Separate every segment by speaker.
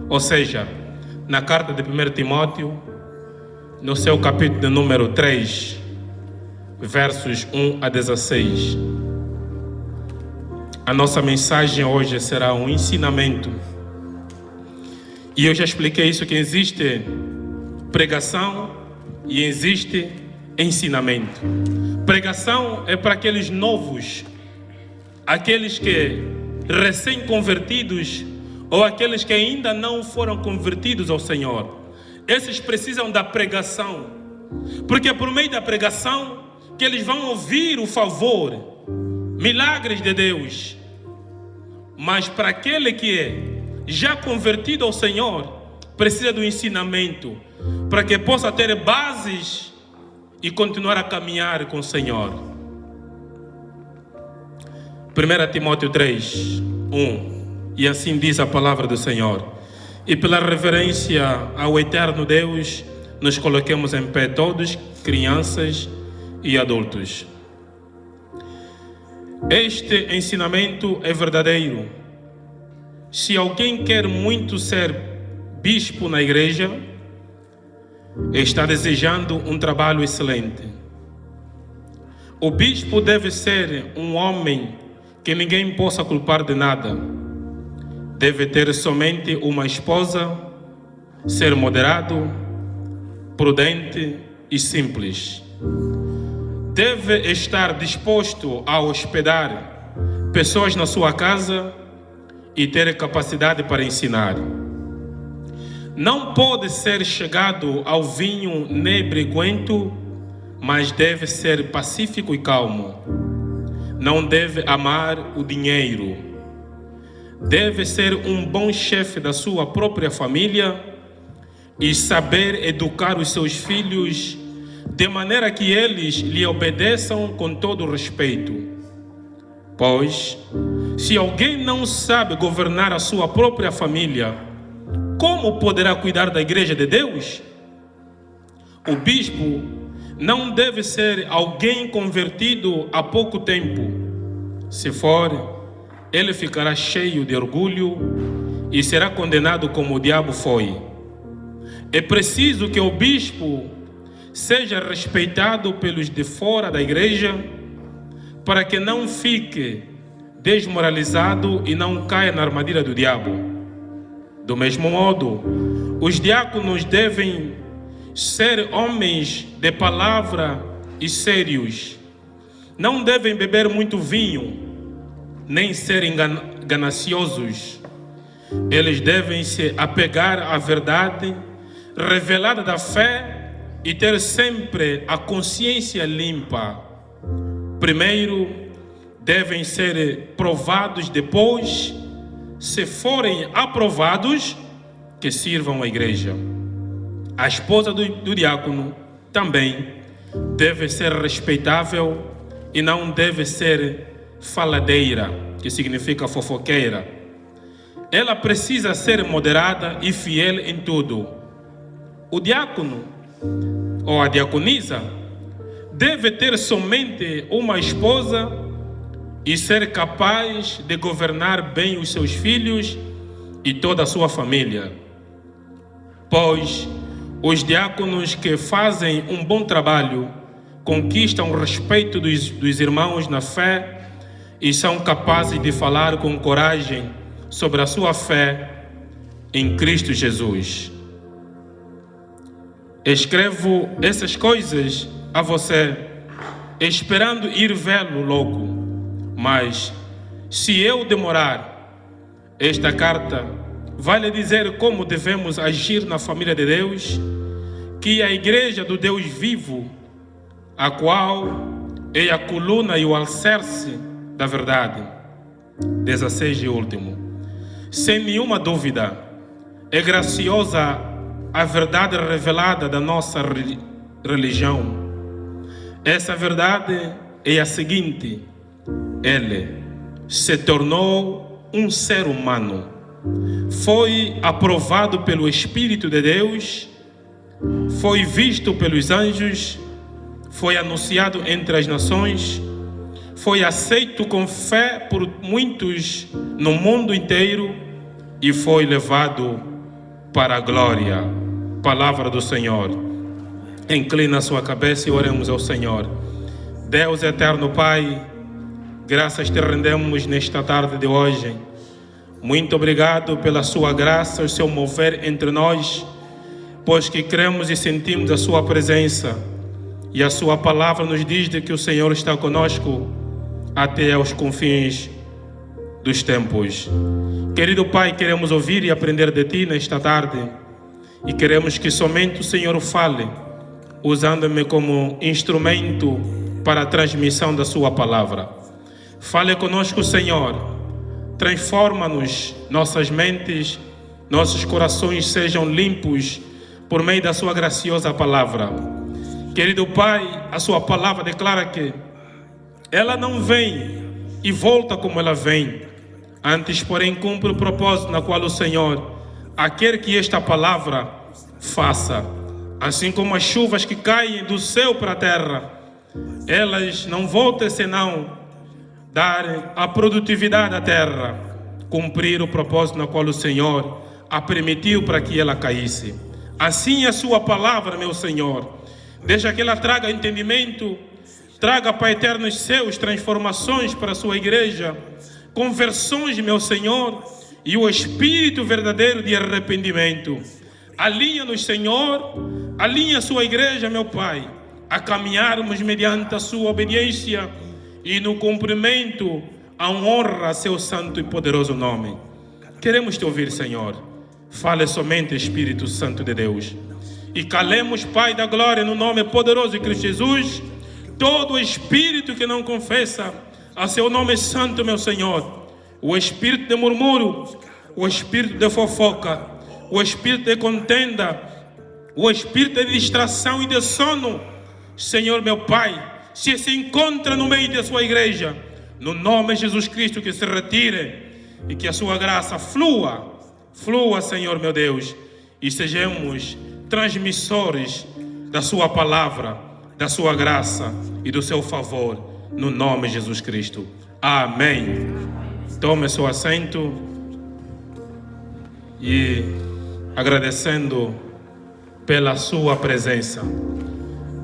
Speaker 1: Ou seja, na carta de 1 Timóteo, no seu capítulo de número 3, versos 1 a 16. A nossa mensagem hoje será um ensinamento. E eu já expliquei isso, que existe pregação e existe ensinamento. Pregação é para aqueles novos, aqueles que recém-convertidos ou aqueles que ainda não foram convertidos ao Senhor. Esses precisam da pregação, porque é por meio da pregação que eles vão ouvir o favor, milagres de Deus. Mas para aquele que é já convertido ao Senhor, precisa do ensinamento, para que possa ter bases e continuar a caminhar com o Senhor. 1 Timóteo 3, 1. E assim diz a palavra do Senhor. E pela reverência ao eterno Deus, nos coloquemos em pé todos, crianças e adultos. Este ensinamento é verdadeiro. Se alguém quer muito ser bispo na igreja, está desejando um trabalho excelente. O bispo deve ser um homem que ninguém possa culpar de nada. Deve ter somente uma esposa, ser moderado, prudente e simples. Deve estar disposto a hospedar pessoas na sua casa e ter capacidade para ensinar. Não pode ser chegado ao vinho nem briguento, mas deve ser pacífico e calmo. Não deve amar o dinheiro. Deve ser um bom chefe da sua própria família e saber educar os seus filhos de maneira que eles lhe obedeçam com todo respeito. Pois, se alguém não sabe governar a sua própria família, como poderá cuidar da igreja de Deus? O bispo não deve ser alguém convertido há pouco tempo. Se for, ele ficará cheio de orgulho e será condenado como o diabo foi. É preciso que o bispo seja respeitado pelos de fora da igreja, para que não fique desmoralizado e não caia na armadilha do diabo. Do mesmo modo, os diáconos devem ser homens de palavra e sérios. Não devem beber muito vinho, nem serem gananciosos. Eles devem se apegar à verdade revelada da fé e ter sempre a consciência limpa. Primeiro, devem ser provados, depois, se forem aprovados, que sirvam a igreja. A esposa do diácono também deve ser respeitável e não deve ser faladeira, que significa fofoqueira. Ela precisa ser moderada e fiel em tudo. O diácono ou a diaconisa deve ter somente uma esposa e ser capaz de governar bem os seus filhos e toda a sua família. Pois os diáconos que fazem um bom trabalho conquistam o respeito dos irmãos na fé e são capazes de falar com coragem sobre a sua fé em Cristo Jesus. Escrevo essas coisas a você, esperando ir vê-lo logo. Mas, se eu demorar, esta carta vai lhe dizer como devemos agir na família de Deus, que é a igreja do Deus vivo, a qual é a coluna e o alicerce da verdade. 16 e último. Sem nenhuma dúvida, é graciosa a verdade revelada da nossa religião. Essa verdade é a seguinte: ele se tornou um ser humano, foi aprovado pelo Espírito de Deus, foi visto pelos anjos, foi anunciado entre as nações, foi aceito com fé por muitos no mundo inteiro e foi levado para a glória. Palavra do Senhor. Inclina a sua cabeça e oremos ao Senhor. Deus eterno Pai, graças te rendemos nesta tarde de hoje. Muito obrigado pela sua graça, o seu mover entre nós, pois que cremos e sentimos a sua presença. E a sua palavra nos diz de que o Senhor está conosco até aos confins dos tempos. Querido Pai, queremos ouvir e aprender de Ti nesta tarde. E queremos que somente o Senhor fale, usando-me como instrumento para a transmissão da sua palavra. Fale conosco, Senhor. Transforma-nos, nossas mentes, nossos corações sejam limpos por meio da sua graciosa palavra. Querido Pai, a sua palavra declara que ela não vem e volta como ela vem, antes, porém, cumpre o propósito na qual o Senhor quer que esta palavra faça. Assim como as chuvas que caem do céu para a terra, elas não voltam senão dar a produtividade à terra, cumprir o propósito na qual o Senhor a permitiu para que ela caísse. Assim a sua palavra, meu Senhor, deixa que ela traga entendimento, traga, Pai eterno, os céus, transformações para a sua igreja, conversões, meu Senhor, e o espírito verdadeiro de arrependimento. Alinha-nos, Senhor, alinha a sua igreja, meu Pai, a caminharmos mediante a sua obediência e no cumprimento, a honra a seu santo e poderoso nome. Queremos te ouvir, Senhor. Fale somente, Espírito Santo de Deus. E calemos, Pai da glória, no nome poderoso de Cristo Jesus, todo espírito que não confessa a seu nome santo, meu Senhor. O espírito de murmúrio, o espírito de fofoca, o espírito de contenda, o espírito de distração e de sono, Senhor meu Pai, se encontra no meio da sua igreja, no nome de Jesus Cristo, que se retire e que a sua graça flua, Senhor meu Deus, e sejamos transmissores da sua palavra, da sua graça e do seu favor, no nome de Jesus Cristo. Amém. Tome seu assento e agradecendo pela sua presença.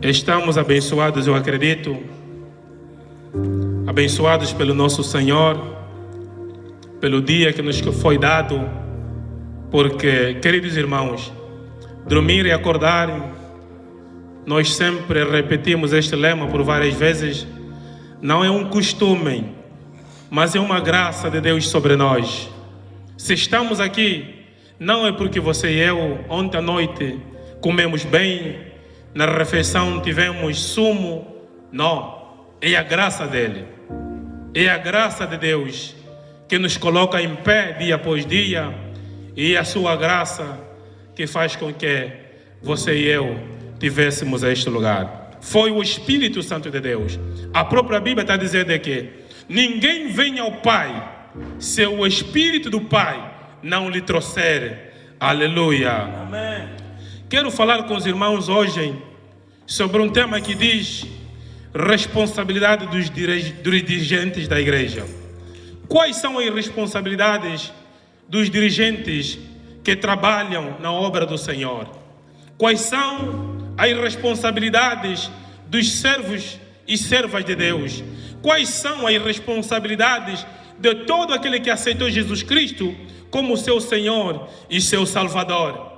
Speaker 1: Estamos abençoados, eu acredito, abençoados pelo nosso Senhor, pelo dia que nos foi dado, porque, queridos irmãos, dormir e acordar, nós sempre repetimos este lema por várias vezes, não é um costume, mas é uma graça de Deus sobre nós. Se estamos aqui, não é porque você e eu, ontem à noite, comemos bem, na refeição tivemos sumo, não, é a graça dele, é a graça de Deus que nos coloca em pé dia após dia, e a sua graça que faz com que você e eu tivéssemos este lugar. Foi o Espírito Santo de Deus. A própria Bíblia está dizendo que ninguém vem ao Pai se o Espírito do Pai não lhe trouxer. Aleluia. Amém. Quero falar com os irmãos hoje sobre um tema que diz responsabilidade dos dirigentes da igreja. Quais são as responsabilidades dos dirigentes que trabalham na obra do Senhor? Quais são as responsabilidades dos servos e servas de Deus? Quais são as responsabilidades de todo aquele que aceitou Jesus Cristo como seu Senhor e seu Salvador?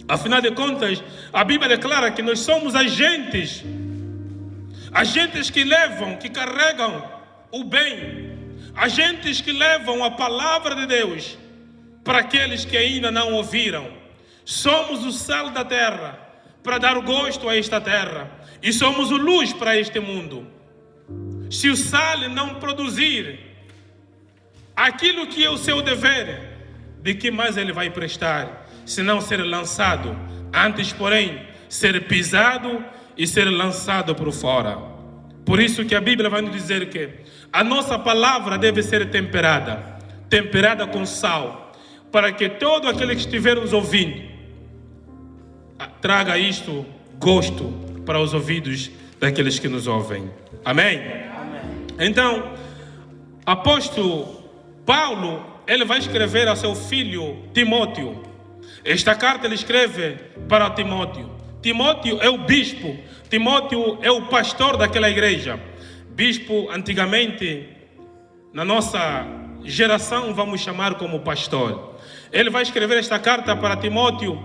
Speaker 1: Afinal de contas, a Bíblia declara que nós somos agentes que levam, que carregam o bem, agentes que levam a palavra de Deus para aqueles que ainda não ouviram. Somos o sal da terra para dar gosto a esta terra, e somos a luz para este mundo. Se o sal não produzir aquilo que é o seu dever, de que mais ele vai prestar? Se não ser lançado, antes, porém, ser pisado e ser lançado por fora. Por isso que a Bíblia vai nos dizer que a nossa palavra deve ser temperada com sal, para que todo aquele que estiver nos ouvindo traga isto gosto para os ouvidos daqueles que nos ouvem. Amém? Amém. Então, apóstolo Paulo, ele vai escrever a seu filho Timóteo, Esta carta ele escreve para Timóteo. Timóteo é o bispo, Timóteo é o pastor daquela igreja. Bispo, antigamente, na nossa geração, vamos chamar como pastor. Ele vai escrever esta carta para Timóteo,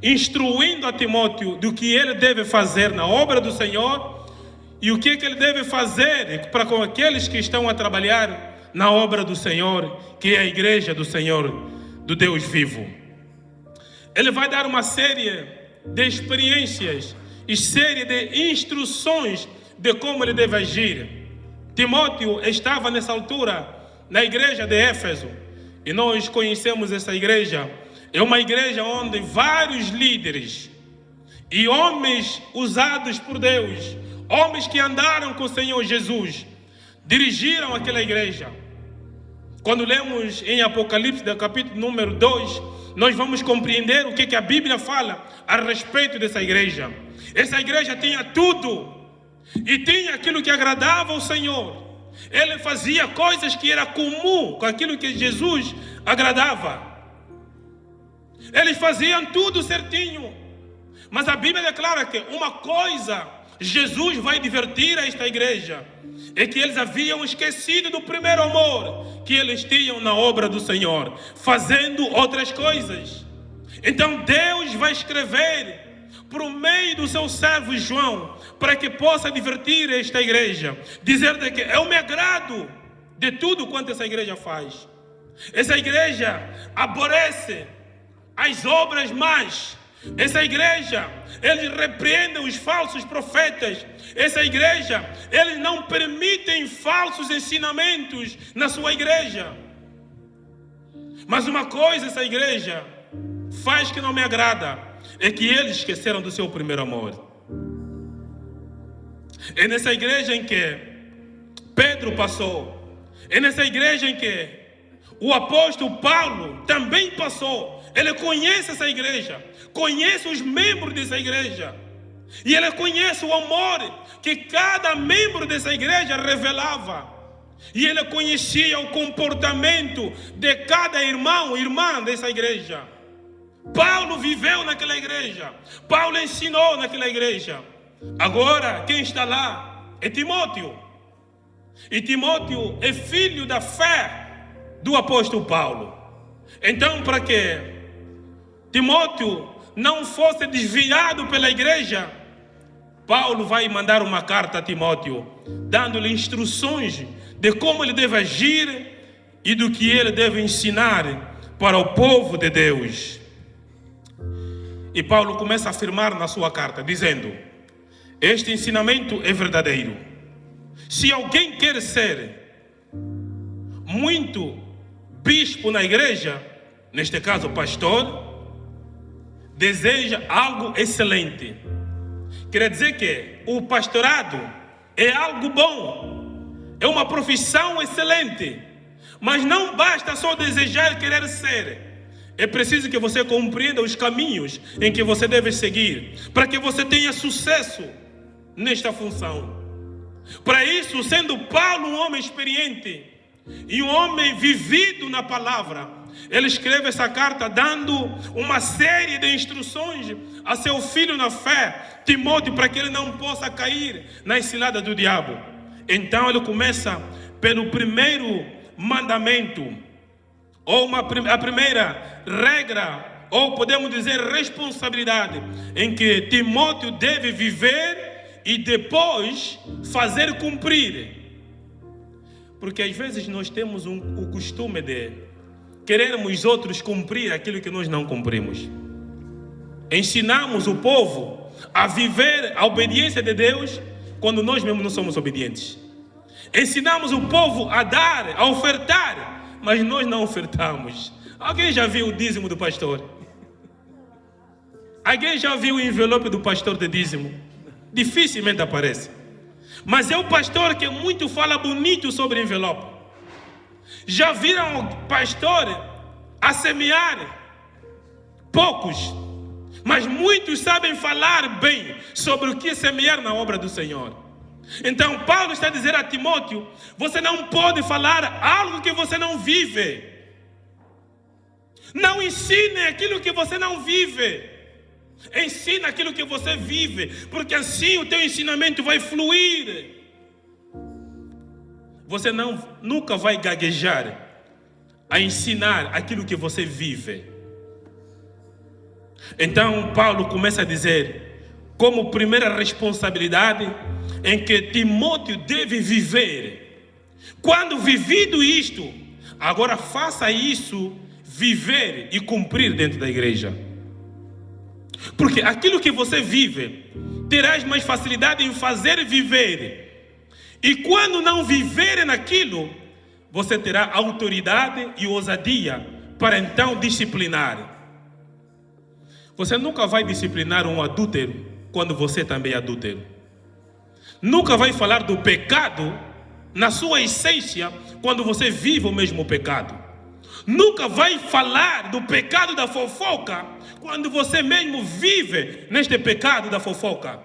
Speaker 1: instruindo a Timóteo do que ele deve fazer na obra do Senhor e o que ele deve fazer para com aqueles que estão a trabalhar na obra do Senhor, que é a igreja do Senhor, do Deus vivo. Ele vai dar uma série de experiências e série de instruções de como ele deve agir. Timóteo estava nessa altura na igreja de Éfeso, e nós conhecemos essa igreja. É uma igreja onde vários líderes e homens usados por Deus, homens que andaram com o Senhor Jesus, dirigiram aquela igreja. Quando lemos em Apocalipse, do capítulo número 2, nós vamos compreender o que a Bíblia fala a respeito dessa igreja. Essa igreja tinha tudo, e tinha aquilo que agradava ao Senhor. Ele fazia coisas que era comum com aquilo que Jesus agradava. Eles faziam tudo certinho. Mas a Bíblia declara que uma coisa Jesus vai divertir a esta igreja, é que eles haviam esquecido do primeiro amor que eles tinham na obra do Senhor, fazendo outras coisas. Então Deus vai escrever por meio do seu servo João, para que possa divertir esta igreja, dizer que eu me agrado de tudo quanto essa igreja faz. Essa igreja aborrece as obras más. Essa igreja, eles repreendem os falsos profetas. Essa igreja, eles não permitem falsos ensinamentos na sua igreja. Mas uma coisa essa igreja faz que não me agrada, é que eles esqueceram do seu primeiro amor. É nessa igreja em que Pedro passou, é nessa igreja em que o apóstolo Paulo também passou. Ele conhece essa igreja, conhece os membros dessa igreja, e ele conhece o amor que cada membro dessa igreja revelava, e ele conhecia o comportamento de cada irmão e irmã dessa igreja. Paulo viveu naquela igreja, Paulo ensinou naquela igreja. Agora quem está lá é Timóteo, e Timóteo é filho da fé do apóstolo Paulo. Então, para que Timóteo não fosse desviado pela igreja, Paulo vai mandar uma carta a Timóteo, dando-lhe instruções de como ele deve agir e do que ele deve ensinar para o povo de Deus. E Paulo começa a afirmar na sua carta, dizendo: este ensinamento é verdadeiro. Se alguém quer ser muito bispo na igreja, neste caso pastor, deseja algo excelente. Quer dizer que o pastorado é algo bom, é uma profissão excelente, mas não basta só desejar querer ser. É preciso que você compreenda os caminhos em que você deve seguir, para que você tenha sucesso nesta função. Para isso, sendo Paulo um homem experiente e um homem vivido na palavra, ele escreve essa carta dando uma série de instruções a seu filho na fé, Timóteo, para que ele não possa cair na cilada do diabo. Então ele começa pelo primeiro mandamento, ou a primeira regra, ou podemos dizer responsabilidade, em que Timóteo deve viver e depois fazer cumprir. Porque às vezes nós temos o costume de querermos outros cumprir aquilo que nós não cumprimos. Ensinamos o povo a viver a obediência de Deus quando nós mesmos não somos obedientes. Ensinamos o povo a dar, a ofertar, mas nós não ofertamos. Alguém já viu o dízimo do pastor? Alguém já viu o envelope do pastor de dízimo? Dificilmente aparece. Mas é o pastor que muito fala bonito sobre envelope. Já viram o pastor a semear? Poucos, mas muitos sabem falar bem sobre o que semear na obra do Senhor. Então Paulo está a dizer a Timóteo: você não pode falar algo que você não vive. Não ensine aquilo que você não vive. Ensina aquilo que você vive, porque assim o teu ensinamento vai fluir. Você nunca vai gaguejar a ensinar aquilo que você vive. Então Paulo começa a dizer, como primeira responsabilidade, em que Timóteo deve viver. Quando vivido isto, agora faça isso viver e cumprir dentro da igreja. Porque aquilo que você vive, terás mais facilidade em fazer viver. E quando não viver naquilo, você terá autoridade e ousadia para então disciplinar. Você nunca vai disciplinar um adúltero quando você também é adúltero. Nunca vai falar do pecado na sua essência quando você vive o mesmo pecado. Nunca vai falar do pecado da fofoca quando você mesmo vive neste pecado da fofoca.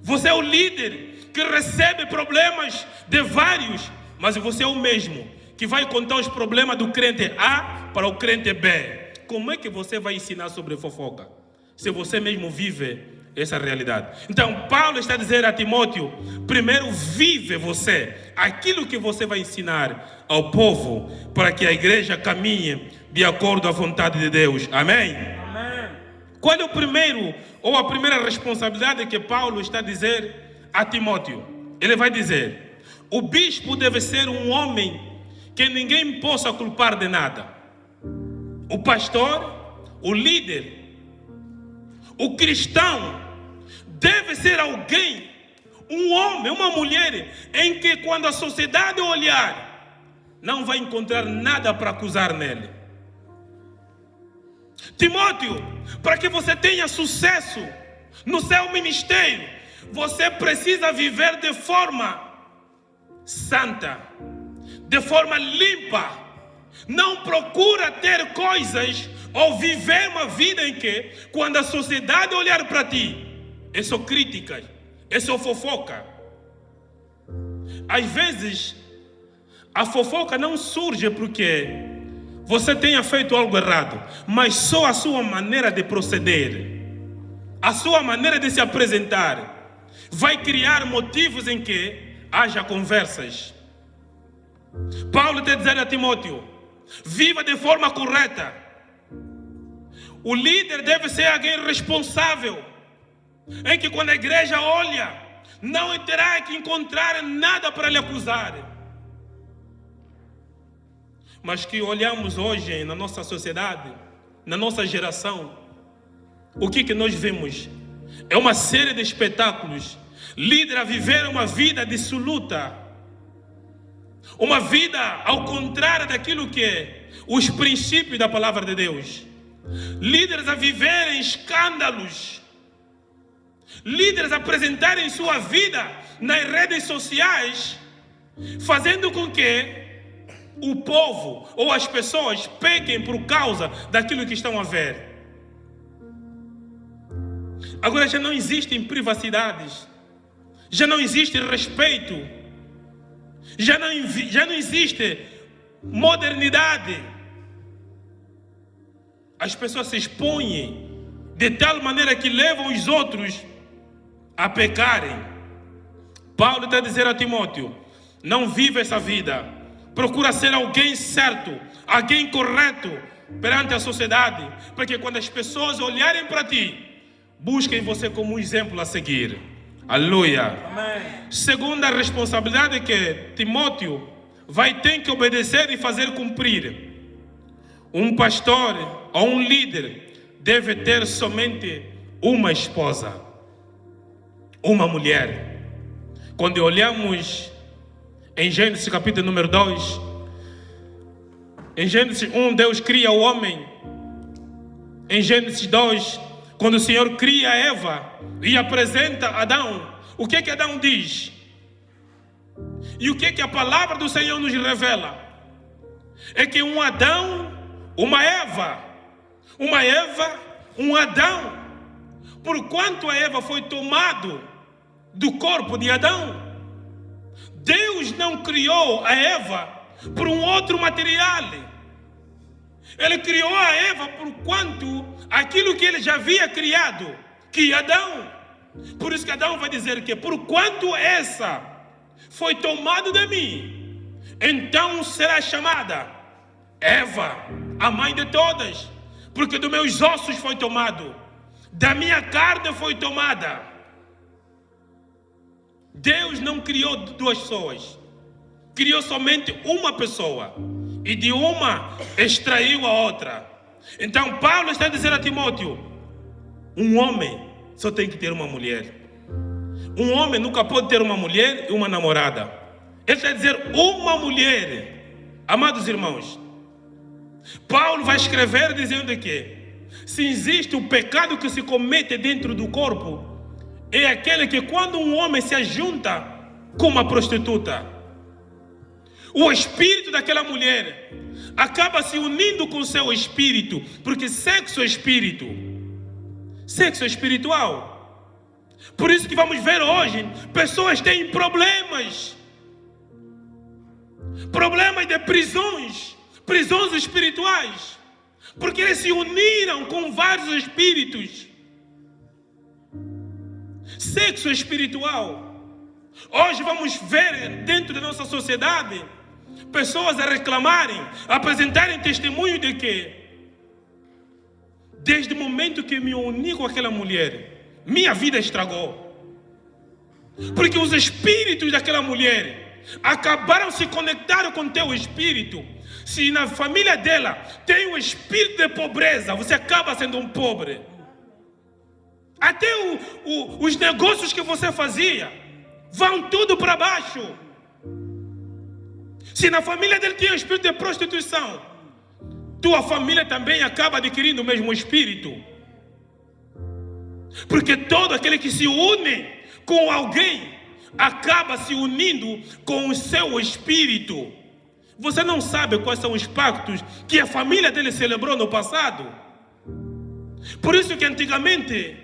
Speaker 1: Você é o líder que recebe problemas de vários, mas você é o mesmo que vai contar os problemas do crente A para o crente B. Como é que você vai ensinar sobre fofoca se você mesmo vive essa realidade? Então Paulo está a dizer a Timóteo, primeiro vive você aquilo que você vai ensinar ao povo, para que a igreja caminhe de acordo à vontade de Deus. Amém? Amém. Qual é o primeiro ou a primeira responsabilidade que Paulo está a dizer a Timóteo? Ele vai dizer, o bispo deve ser um homem que ninguém possa culpar de nada. O pastor, o líder, o cristão deve ser alguém, um homem, uma mulher, em que quando a sociedade olhar, não vai encontrar nada para acusar nele. Timóteo, para que você tenha sucesso no seu ministério, você precisa viver de forma santa, de forma limpa. Não procura ter coisas ou viver uma vida em que, quando a sociedade olhar para ti, é só crítica, é só fofoca. Às vezes, a fofoca não surge porque você tenha feito algo errado, mas só a sua maneira de proceder, a sua maneira de se apresentar, vai criar motivos em que haja conversas. Paulo está dizendo a Timóteo, viva de forma correta. O líder deve ser alguém responsável, em que quando a igreja olha, não terá que encontrar nada para lhe acusar. Mas que olhamos hoje na nossa sociedade, na nossa geração, o que nós vemos? É uma série de espetáculos. Líder a viver uma vida dissoluta, uma vida ao contrário daquilo que é os princípios da palavra de Deus. Líderes a viverem escândalos, líderes a apresentarem sua vida nas redes sociais, fazendo com que o povo ou as pessoas pequem por causa daquilo que estão a ver. Agora já não existem privacidades, já não existe respeito, já não existe modernidade. As pessoas se expõem de tal maneira que levam os outros a pecarem. Paulo está a dizer a Timóteo, não vive essa vida. Procura ser alguém certo, alguém correto perante a sociedade, para que quando as pessoas olharem para ti, busquem você como um exemplo a seguir. Aleluia. Amém. Segunda responsabilidade que Timóteo vai ter que obedecer e fazer cumprir. Um pastor ou um líder deve ter somente uma esposa, uma mulher. Quando olhamos em Gênesis capítulo número 2, em Gênesis 1 Deus cria o homem. Em Gênesis 2, quando o Senhor cria Eva e apresenta Adão, o que Adão diz? E o que a palavra do Senhor nos revela? É que um Adão, uma Eva, um Adão, porquanto a Eva foi tomado do corpo de Adão, Deus não criou a Eva por um outro material. Ele criou a Eva por quanto aquilo que ele já havia criado, que Adão. Por isso que Adão vai dizer que por quanto essa foi tomada de mim, então será chamada Eva, a mãe de todas, porque dos meus ossos foi tomado, da minha carne foi tomada. Deus não criou duas pessoas, criou somente uma pessoa, e de uma extraiu a outra. Então Paulo está dizendo a Timóteo: um homem só tem que ter uma mulher. Um homem nunca pode ter uma mulher e uma namorada. Ele está dizendo uma mulher. Amados irmãos, Paulo vai escrever dizendo que se existe o pecado que se comete dentro do corpo, é aquele que quando um homem se ajunta com uma prostituta, o espírito daquela mulher acaba se unindo com o seu espírito, porque sexo é espírito, sexo é espiritual. Por isso que vamos ver hoje, pessoas têm problemas de prisões espirituais, porque eles se uniram com vários espíritos. Sexo espiritual. Hoje vamos ver dentro da nossa sociedade pessoas a reclamarem, a apresentarem testemunho de que desde o momento que me uni com aquela mulher, minha vida estragou, porque os espíritos daquela mulher acabaram se conectando com teu espírito. Se na família dela tem um espírito de pobreza, você acaba sendo um pobre. Até os negócios que você fazia vão tudo para baixo. Se na família dele tinha um espírito de prostituição, tua família também acaba adquirindo o mesmo espírito. Porque todo aquele que se une com alguém acaba se unindo com o seu espírito. Você não sabe quais são os pactos que a família dele celebrou no passado. Por isso que antigamente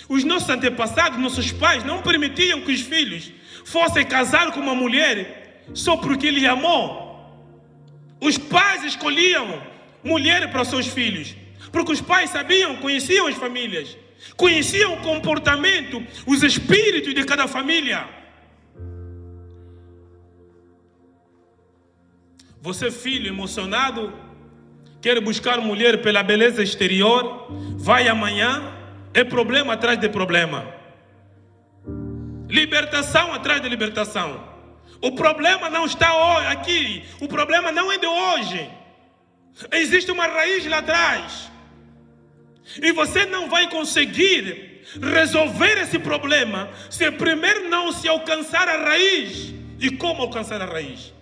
Speaker 1: os nossos antepassados, nossos pais não permitiam que os filhos fossem casar com uma mulher só porque ele amou. Os pais escolhiam mulher para os seus filhos, porque os pais sabiam, conheciam as famílias, conheciam o comportamento, os espíritos de cada família. Você, filho emocionado, quer buscar mulher pela beleza exterior, vai amanhã, é problema atrás de problema, libertação atrás de libertação. O problema não está aqui, o problema não é de hoje. Existe uma raiz lá atrás. E você não vai conseguir resolver esse problema se primeiro não se alcançar a raiz. E como alcançar a raiz?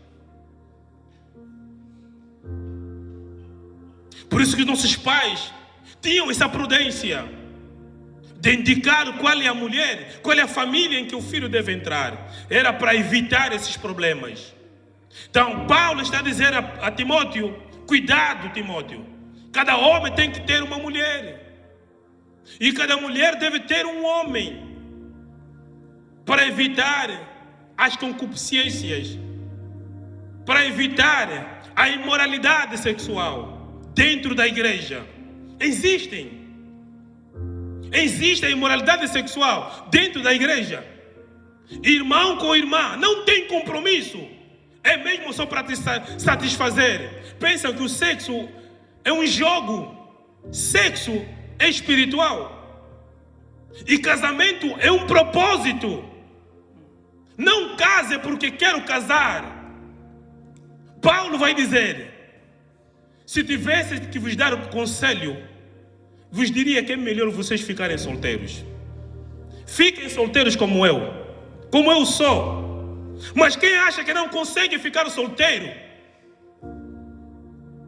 Speaker 1: Por isso que nossos pais tinham essa prudência de indicar qual é a mulher, qual é a família em que o filho deve entrar. Era para evitar esses problemas. Então Paulo está a dizer a Timóteo: cuidado, Timóteo, cada homem tem que ter uma mulher, e cada mulher deve ter um homem, para evitar as concupiscências, para evitar a imoralidade sexual dentro da igreja. Existe a imoralidade sexual dentro da igreja. Irmão com irmã não tem compromisso, é mesmo só para te satisfazer. Pensam que o sexo é um jogo. Sexo é espiritual, e casamento é um propósito. Não case porque quero casar. Paulo vai dizer: se tivesse que vos dar um conselho, vos diria que é melhor vocês ficarem solteiros. Fiquem solteiros como eu sou. Mas quem acha que não consegue ficar solteiro,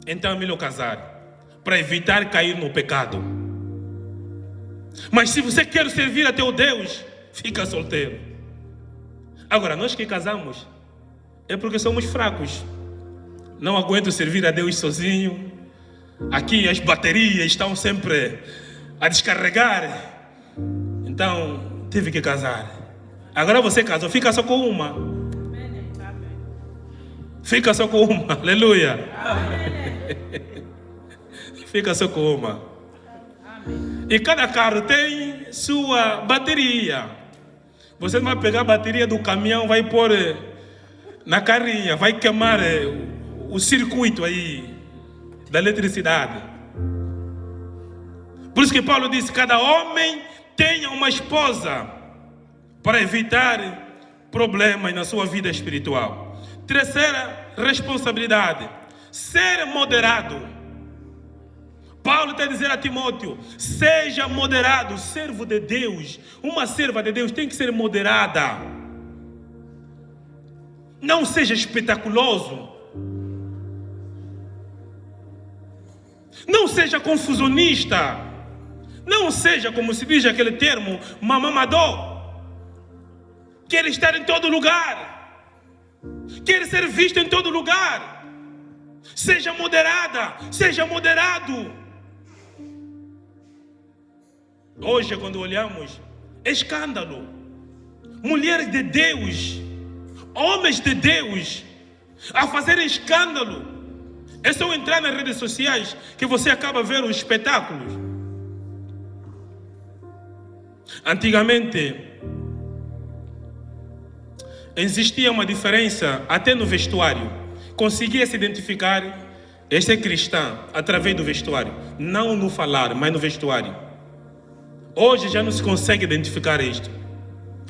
Speaker 1: então é melhor casar, para evitar cair no pecado. Mas se você quer servir a teu Deus, fica solteiro. Agora, nós que casamos é porque somos fracos. Não aguento servir a Deus sozinho. Aqui as baterias estão sempre a descarregar. Então tive que casar. Agora você casou, fica só com uma. Fica só com uma, aleluia. fica só com uma. E cada carro tem sua bateria. Você não vai pegar a bateria do caminhão, vai pôr na carrinha, vai queimar o circuito aí da eletricidade. Por isso que Paulo disse: cada homem tenha uma esposa, para evitar problemas na sua vida espiritual. Terceira responsabilidade: ser moderado. Paulo está a dizer a Timóteo: seja moderado. Servo de Deus, uma serva de Deus tem que ser moderada. Não seja espetaculoso. Não seja confusionista. Não seja, como se diz aquele termo, mamamador. Quer estar em todo lugar. Quer ser visto em todo lugar. Seja moderada. Seja moderado. Hoje, quando olhamos, é escândalo. Mulheres de Deus, homens de Deus, a fazerem escândalo. É só entrar nas redes sociais que você acaba vendo os espetáculos. Antigamente, existia uma diferença até no vestuário. Conseguia se identificar: este é cristão, através do vestuário. Não no falar, mas no vestuário. Hoje já não se consegue identificar isto.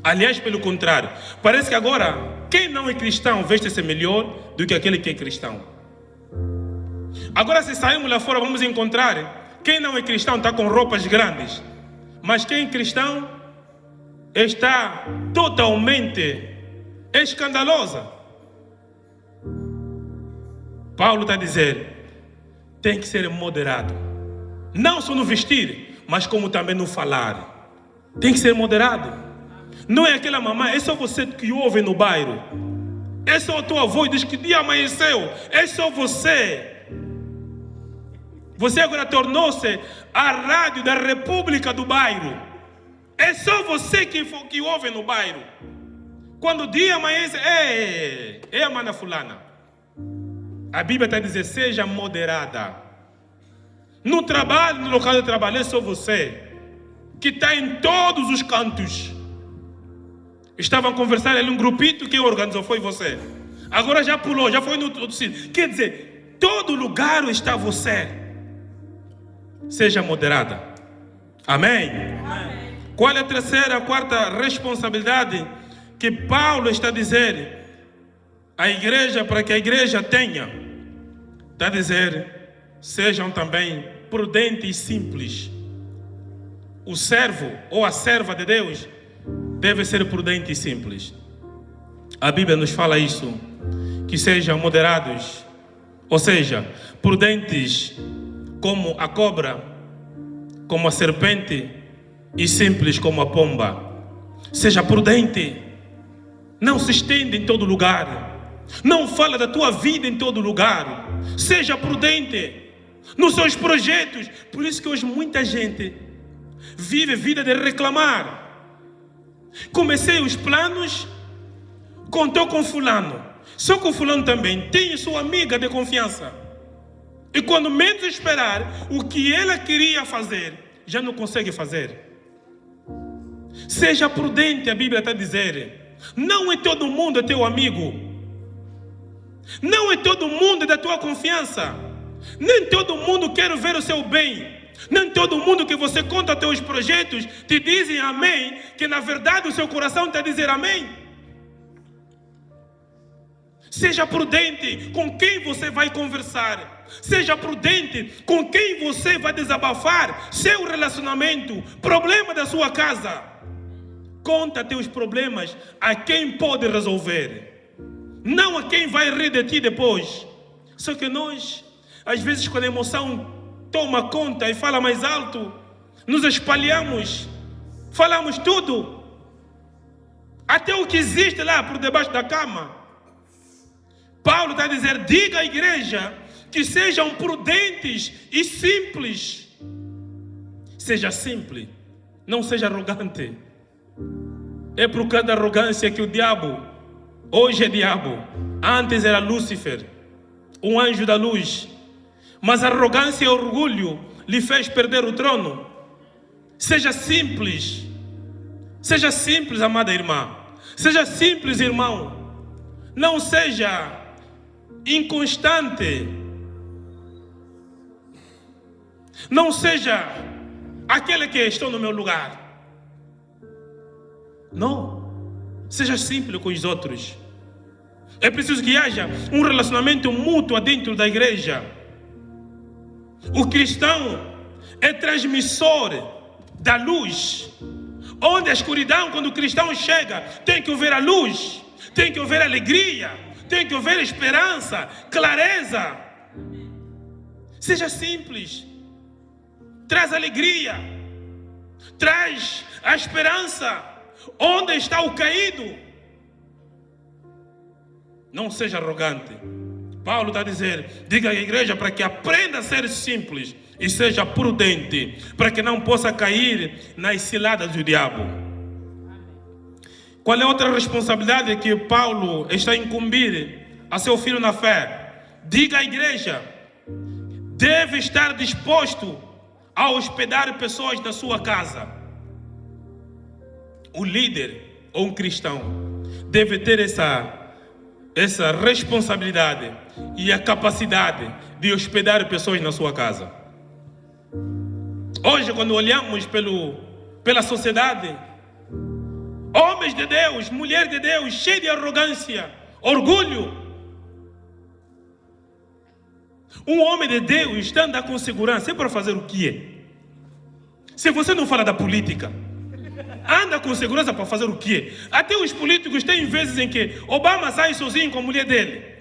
Speaker 1: Aliás, pelo contrário, parece que agora quem não é cristão veste-se melhor do que aquele que é cristão. Agora, se sairmos lá fora, vamos encontrar quem não é cristão está com roupas grandes, mas quem é cristão está totalmente escandalosa. Paulo está a dizer: tem que ser moderado, não só no vestir, mas como também no falar. Tem que ser moderado. Não é aquela mamãe, é só você que ouve no bairro, é só a tua avó e diz que dia amanheceu, é só você. Você agora tornou-se a rádio da República do bairro. É só você que ouve no bairro. Quando o dia amanhece, é a mana fulana. A Bíblia está a dizer: seja moderada. No trabalho, no local de trabalho, é só você que está em todos os cantos. Estavam a conversar ali um grupito, quem organizou foi você. Agora já pulou, já foi no outro sítio. Quer dizer, todo lugar está você. Seja moderada. Amém? Amém. Qual é a quarta responsabilidade que Paulo está a dizer à igreja, para que a igreja tenha? Está a dizer: sejam também prudentes e simples. O servo ou a serva de Deus deve ser prudente e simples. A Bíblia nos fala isso, que sejam moderados, ou seja, prudentes como a cobra, como a serpente, e simples como a pomba. Seja prudente. Não se estende em todo lugar. Não fala da tua vida em todo lugar. Seja prudente nos seus projetos. Por isso que hoje muita gente vive vida de reclamar. Comecei os planos, contou com fulano. Só que o fulano também tem sua amiga de confiança. E quando menos esperar, o que ela queria fazer, já não consegue fazer. Seja prudente, a Bíblia está a dizer. Não é todo mundo teu amigo. Não é todo mundo da tua confiança. Nem todo mundo quer ver o seu bem. Nem todo mundo que você conta teus projetos te dizem amém, que na verdade o seu coração está a dizer amém. Seja prudente com quem você vai conversar. Seja prudente com quem você vai desabafar seu relacionamento, problema da sua casa. Conta teus problemas a quem pode resolver, não a quem vai rir de ti depois. Só que nós, às vezes, quando a emoção toma conta e fala mais alto, nos espalhamos, falamos tudo, até o que existe lá por debaixo da cama. Paulo está a dizer: diga à igreja que sejam prudentes e simples. Seja simples, não seja arrogante. É por causa da arrogância que o diabo, hoje é diabo, antes era Lúcifer, um anjo da luz. mas a arrogância e o orgulho lhe fez perder o trono. Seja simples. Seja simples, amada irmã. Seja simples, irmão. Não seja inconstante. Não seja aquele que estou no meu lugar. Não. Seja simples com os outros. É preciso que haja um relacionamento mútuo dentro da igreja. O cristão é transmissor da luz. Onde a escuridão, quando o cristão chega, tem que haver a luz, tem que haver alegria, tem que haver esperança, clareza. Seja simples. Traz alegria, traz a esperança. Onde está o caído? Não seja arrogante. Paulo está a dizer, diga à igreja para que aprenda a ser simples e seja prudente, para que não possa cair nas ciladas do diabo. Qual é outra responsabilidade que Paulo está a incumbir a seu filho na fé? Diga à igreja, deve estar disposto a hospedar pessoas na sua casa. O líder ou um cristão deve ter essa responsabilidade e a capacidade de hospedar pessoas na sua casa. Hoje, quando olhamos pela sociedade, homens de Deus, mulheres de Deus, cheios de arrogância, orgulho. Um homem de Deus está a andar com segurança, é para fazer o quê? Se você não fala da política, anda com segurança para fazer o quê? Até os políticos têm vezes em que Obama sai sozinho com a mulher dele.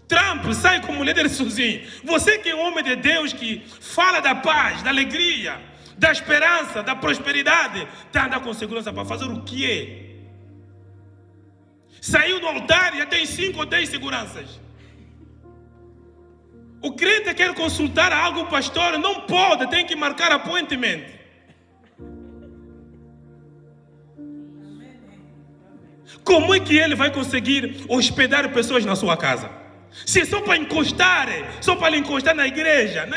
Speaker 1: Trump sai com a mulher dele sozinho. Você que é um homem de Deus, que fala da paz, da alegria, da esperança, da prosperidade, está a andar com segurança para fazer o quê? Saiu do altar e já tem 5 ou 10 seguranças. O crente quer consultar algo, pastor, não pode, tem que marcar appointment. Como é que ele vai conseguir hospedar pessoas na sua casa? Se é só para encostar, só para encostar na igreja.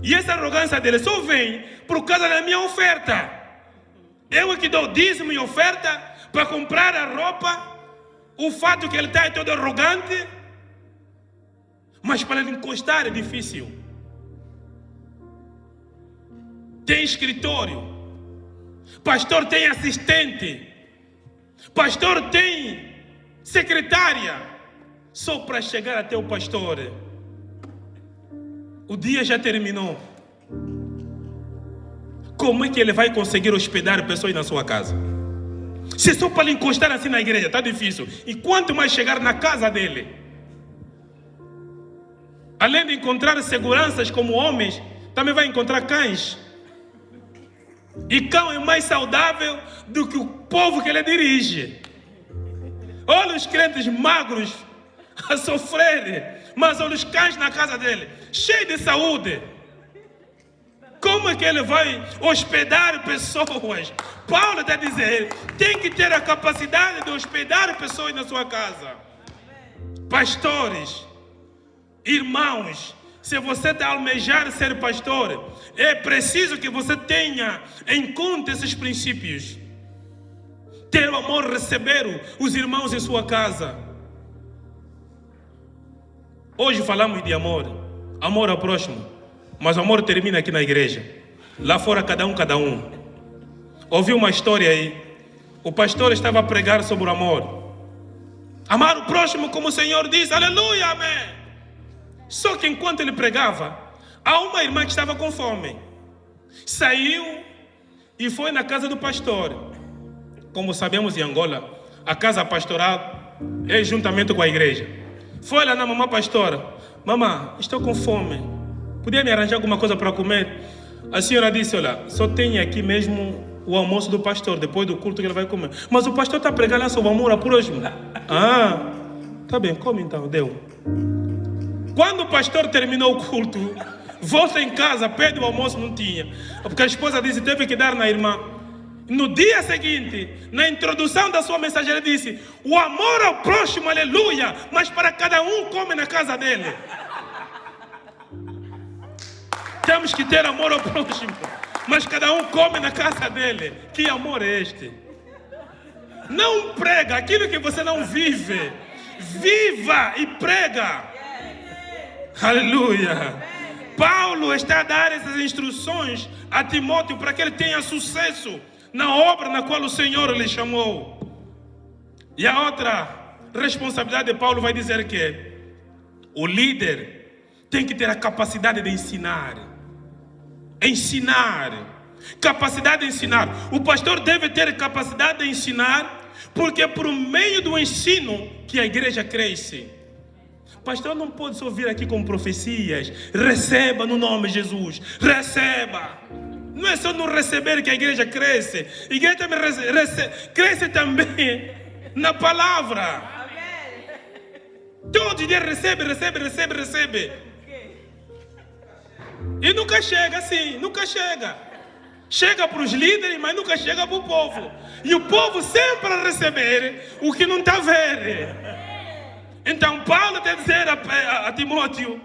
Speaker 1: E essa arrogância dele só vem por causa da minha oferta. Eu é que dou dízimo e oferta para comprar a roupa. O fato que ele está todo arrogante, mas para ele encostar é difícil. Tem escritório, pastor tem assistente, pastor tem secretária. Só para chegar até o pastor, o dia já terminou. Como é que ele vai conseguir hospedar pessoas na sua casa? Se só para encostar assim na igreja, está difícil. E quanto mais chegar na casa dele? Além de encontrar seguranças como homens, também vai encontrar cães. E cão é mais saudável do que o povo que ele dirige. Olha os crentes magros a sofrer, mas olha os cães na casa dele, cheio de saúde. Como é que ele vai hospedar pessoas? Paulo está a dizer, tem que ter a capacidade de hospedar pessoas na sua casa. Pastores, irmãos, se você está a almejar ser pastor, é preciso que você tenha em conta esses princípios. Ter o amor, receber os irmãos em sua casa. Hoje falamos de amor, amor ao próximo, mas o amor termina aqui na igreja. Lá fora cada um. Ouvi uma história aí, o pastor estava a pregar sobre o amor. Amar o próximo como o Senhor diz, aleluia, amém. Só que enquanto ele pregava, há uma irmã que estava com fome. Saiu e foi na casa do pastor. Como sabemos em Angola, a casa pastoral é juntamente com a igreja. Foi lá na mamãe pastora, mamãe, estou com fome, podia me arranjar alguma coisa para comer? A senhora disse, olha, só tem aqui mesmo o almoço do pastor, depois do culto que ele vai comer. Mas o pastor está pregando lá sobre amor ao próximo. Ah, tá bem, come então, deu. Quando o pastor terminou o culto, volta em casa, pede o almoço, não tinha. Porque a esposa disse, teve que dar na irmã. No dia seguinte, na introdução da sua mensagem, ele disse: o amor ao próximo, aleluia, mas para cada um come na casa dele. Temos que ter amor ao próximo, mas cada um come na casa dele. Que amor é este? Não prega aquilo que você não vive. Viva e prega. Aleluia. Paulo está a dar essas instruções a Timóteo para que ele tenha sucesso na obra na qual o Senhor lhe chamou. E a outra responsabilidade de Paulo vai dizer que o líder tem que ter a capacidade de ensinar. Capacidade de ensinar. O pastor deve ter capacidade de ensinar, porque é por meio do ensino que a igreja cresce. Pastor não pode só vir aqui com profecias. Receba no nome de Jesus. Receba. Não é só no receber que a igreja cresce. A igreja também cresce também na palavra. Todos os dias recebe. E nunca chega assim, nunca chega. Chega para os líderes, mas nunca chega para o povo. E o povo sempre a receber o que não está vendo. Então Paulo tem que dizer a Timóteo: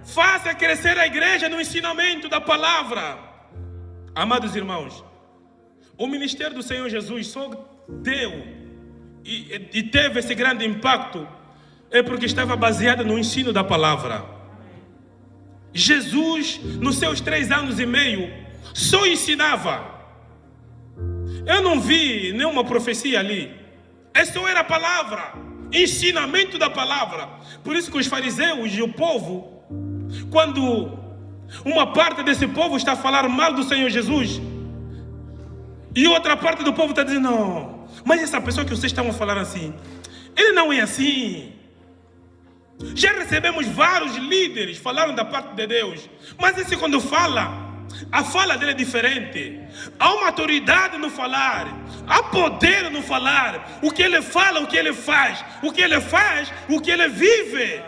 Speaker 1: faça crescer a igreja no ensinamento da palavra. Amados irmãos, o ministério do Senhor Jesus só deu e teve esse grande impacto é porque estava baseado no ensino da palavra. Jesus, nos seus 3 anos e meio, só ensinava. Eu não vi nenhuma profecia ali. Só era a palavra, ensinamento da palavra. Por isso que os fariseus e o povo, quando uma parte desse povo está a falar mal do Senhor Jesus, e outra parte do povo está dizendo: não, mas essa pessoa que vocês estão a falar assim, ele não é assim. Já recebemos vários líderes falaram da parte de Deus, mas esse quando fala, a fala dele é diferente. Há uma autoridade no falar, há poder no falar. O que ele fala, o que ele faz, o que ele faz, o que ele vive.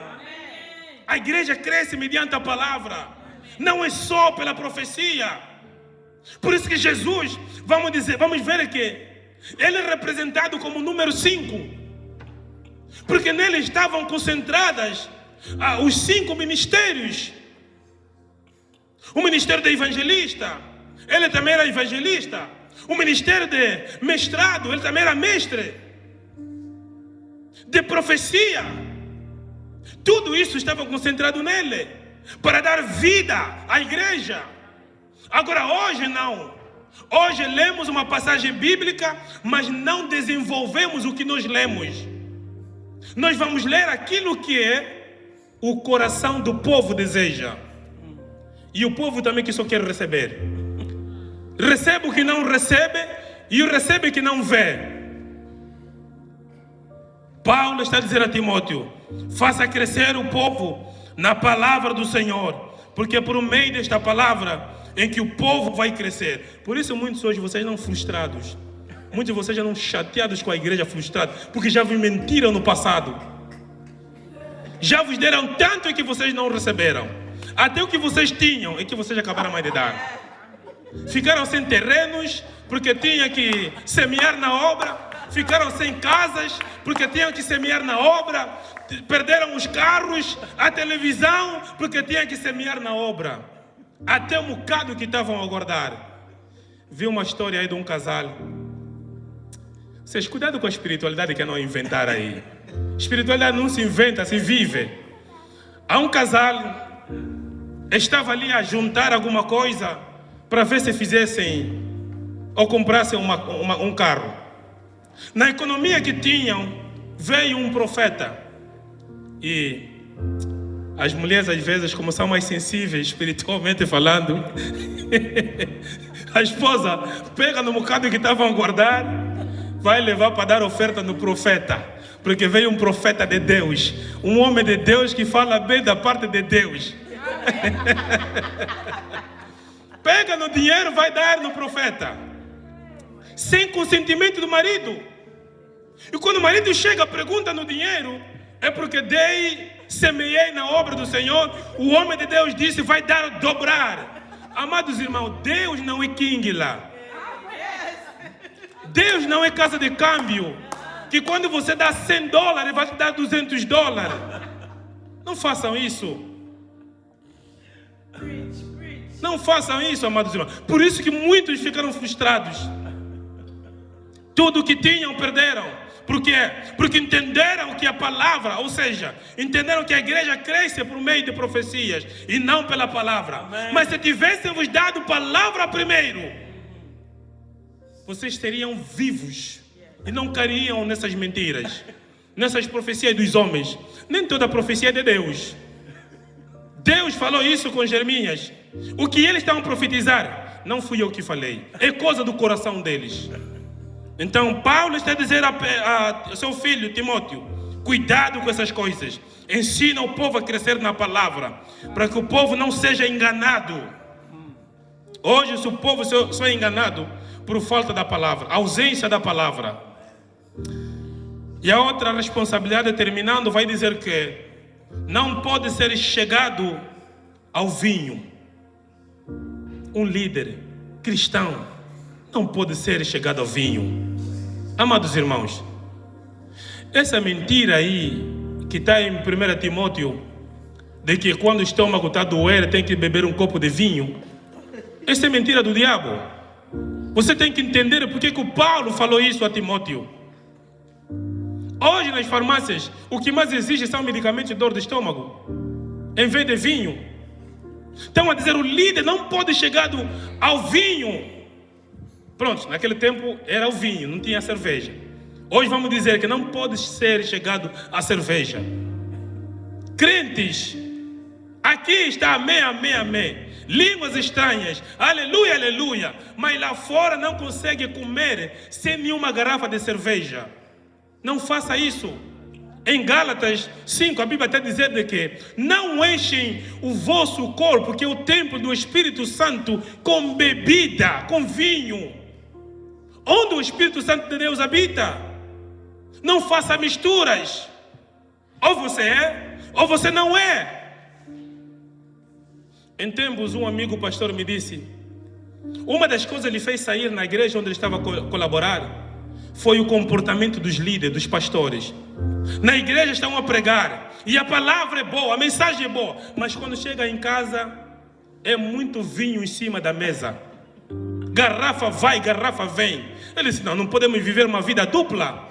Speaker 1: A igreja cresce mediante a palavra, não é só pela profecia. Por isso que Jesus, vamos ver que ele é representado como número 5. Porque nele estavam concentradas os 5 ministérios. O ministério de evangelista, ele também era evangelista. O ministério de mestrado, ele também era mestre. De profecia, tudo isso estava concentrado nele, para dar vida à igreja. Agora hoje não. Hoje lemos uma passagem bíblica, mas não desenvolvemos o que nós lemos. Nós vamos ler aquilo que o coração do povo deseja. E o povo também que só quer receber. Recebe o que não recebe e o recebe o que não vê. Paulo está a dizer a Timóteo: faça crescer o povo na palavra do Senhor, porque é por meio desta palavra em que o povo vai crescer. Por isso muitos hoje vocês não frustrados. Muitos de vocês já não chateados com a igreja, frustrados, porque já vos mentiram no passado. Já vos deram tanto que vocês não receberam. Até o que vocês tinham é que vocês acabaram mais de dar. Ficaram sem terrenos porque tinham que semear na obra. Ficaram sem casas porque tinham que semear na obra. Perderam os carros, a televisão porque tinham que semear na obra. Até um bocado que estavam a guardar. Vi uma história aí de um casal. Vocês cuidado com a espiritualidade que não inventaram aí. Espiritualidade não se inventa, se vive. Há um casal, estava ali a juntar alguma coisa para ver se fizessem ou comprassem um carro. Na economia que tinham, veio um profeta. E as mulheres às vezes, como são mais sensíveis espiritualmente falando, a esposa pega no bocado que estavam a guardar, vai levar para dar oferta no profeta, porque veio um profeta de Deus, um homem de Deus que fala bem da parte de Deus. Pega no dinheiro, vai dar no profeta, sem consentimento do marido. E quando o marido chega, pergunta no dinheiro, é porque semeei na obra do Senhor. O homem de Deus disse: vai dar dobrar. Amados irmãos, Deus não é king lá. Deus não é casa de câmbio, que quando você dá $100, ele vai te dar $200. Não façam isso. Não façam isso, amados irmãos. Por isso que muitos ficaram frustrados. Tudo o que tinham, perderam. Por quê? Porque entenderam que a palavra, ou seja, entenderam que a igreja cresce por meio de profecias e não pela palavra. Amém. Mas se tivéssemos dado palavra primeiro, vocês seriam vivos e não cairiam nessas mentiras, nessas profecias dos homens. Nem toda profecia é de Deus. Deus falou isso com Jeremias. O que eles estavam a profetizar, não fui eu que falei, é coisa do coração deles. Então Paulo está a dizer a seu filho Timóteo: cuidado com essas coisas, ensina o povo a crescer na palavra, para que o povo não seja enganado. Hoje o povo só é enganado por falta da palavra, ausência da palavra. E a outra responsabilidade, terminando, vai dizer que não pode ser chegado ao vinho. Um líder cristão não pode ser chegado ao vinho. Amados irmãos, essa mentira aí que está em 1 Timóteo, de que quando o estômago está a doer tem que beber um copo de vinho, essa é mentira do diabo. Você tem que entender por que o Paulo falou isso a Timóteo. Hoje nas farmácias, o que mais existe são medicamentos de dor de estômago, em vez de vinho. Estão a dizer, o líder não pode chegar ao vinho. Pronto, naquele tempo era o vinho, não tinha cerveja. Hoje vamos dizer que não pode ser chegado à cerveja. Crentes, aqui está amém, amém, amém. Línguas estranhas, aleluia, aleluia. Mas lá fora não consegue comer sem nenhuma garrafa de cerveja. Não faça isso. Em Gálatas 5, a Bíblia está dizendo de que não enchem o vosso corpo, que é o templo do Espírito Santo, com bebida, com vinho. Onde o Espírito Santo de Deus habita. Não faça misturas. Ou você é, ou você não é. Em tempos, um amigo pastor me disse, uma das coisas que ele fez sair na igreja onde ele estava a colaborar foi o comportamento dos líderes, dos pastores. Na igreja estão a pregar e a palavra é boa, a mensagem é boa, mas quando chega em casa é muito vinho em cima da mesa. Garrafa vai, garrafa vem. Ele disse, não podemos viver uma vida dupla.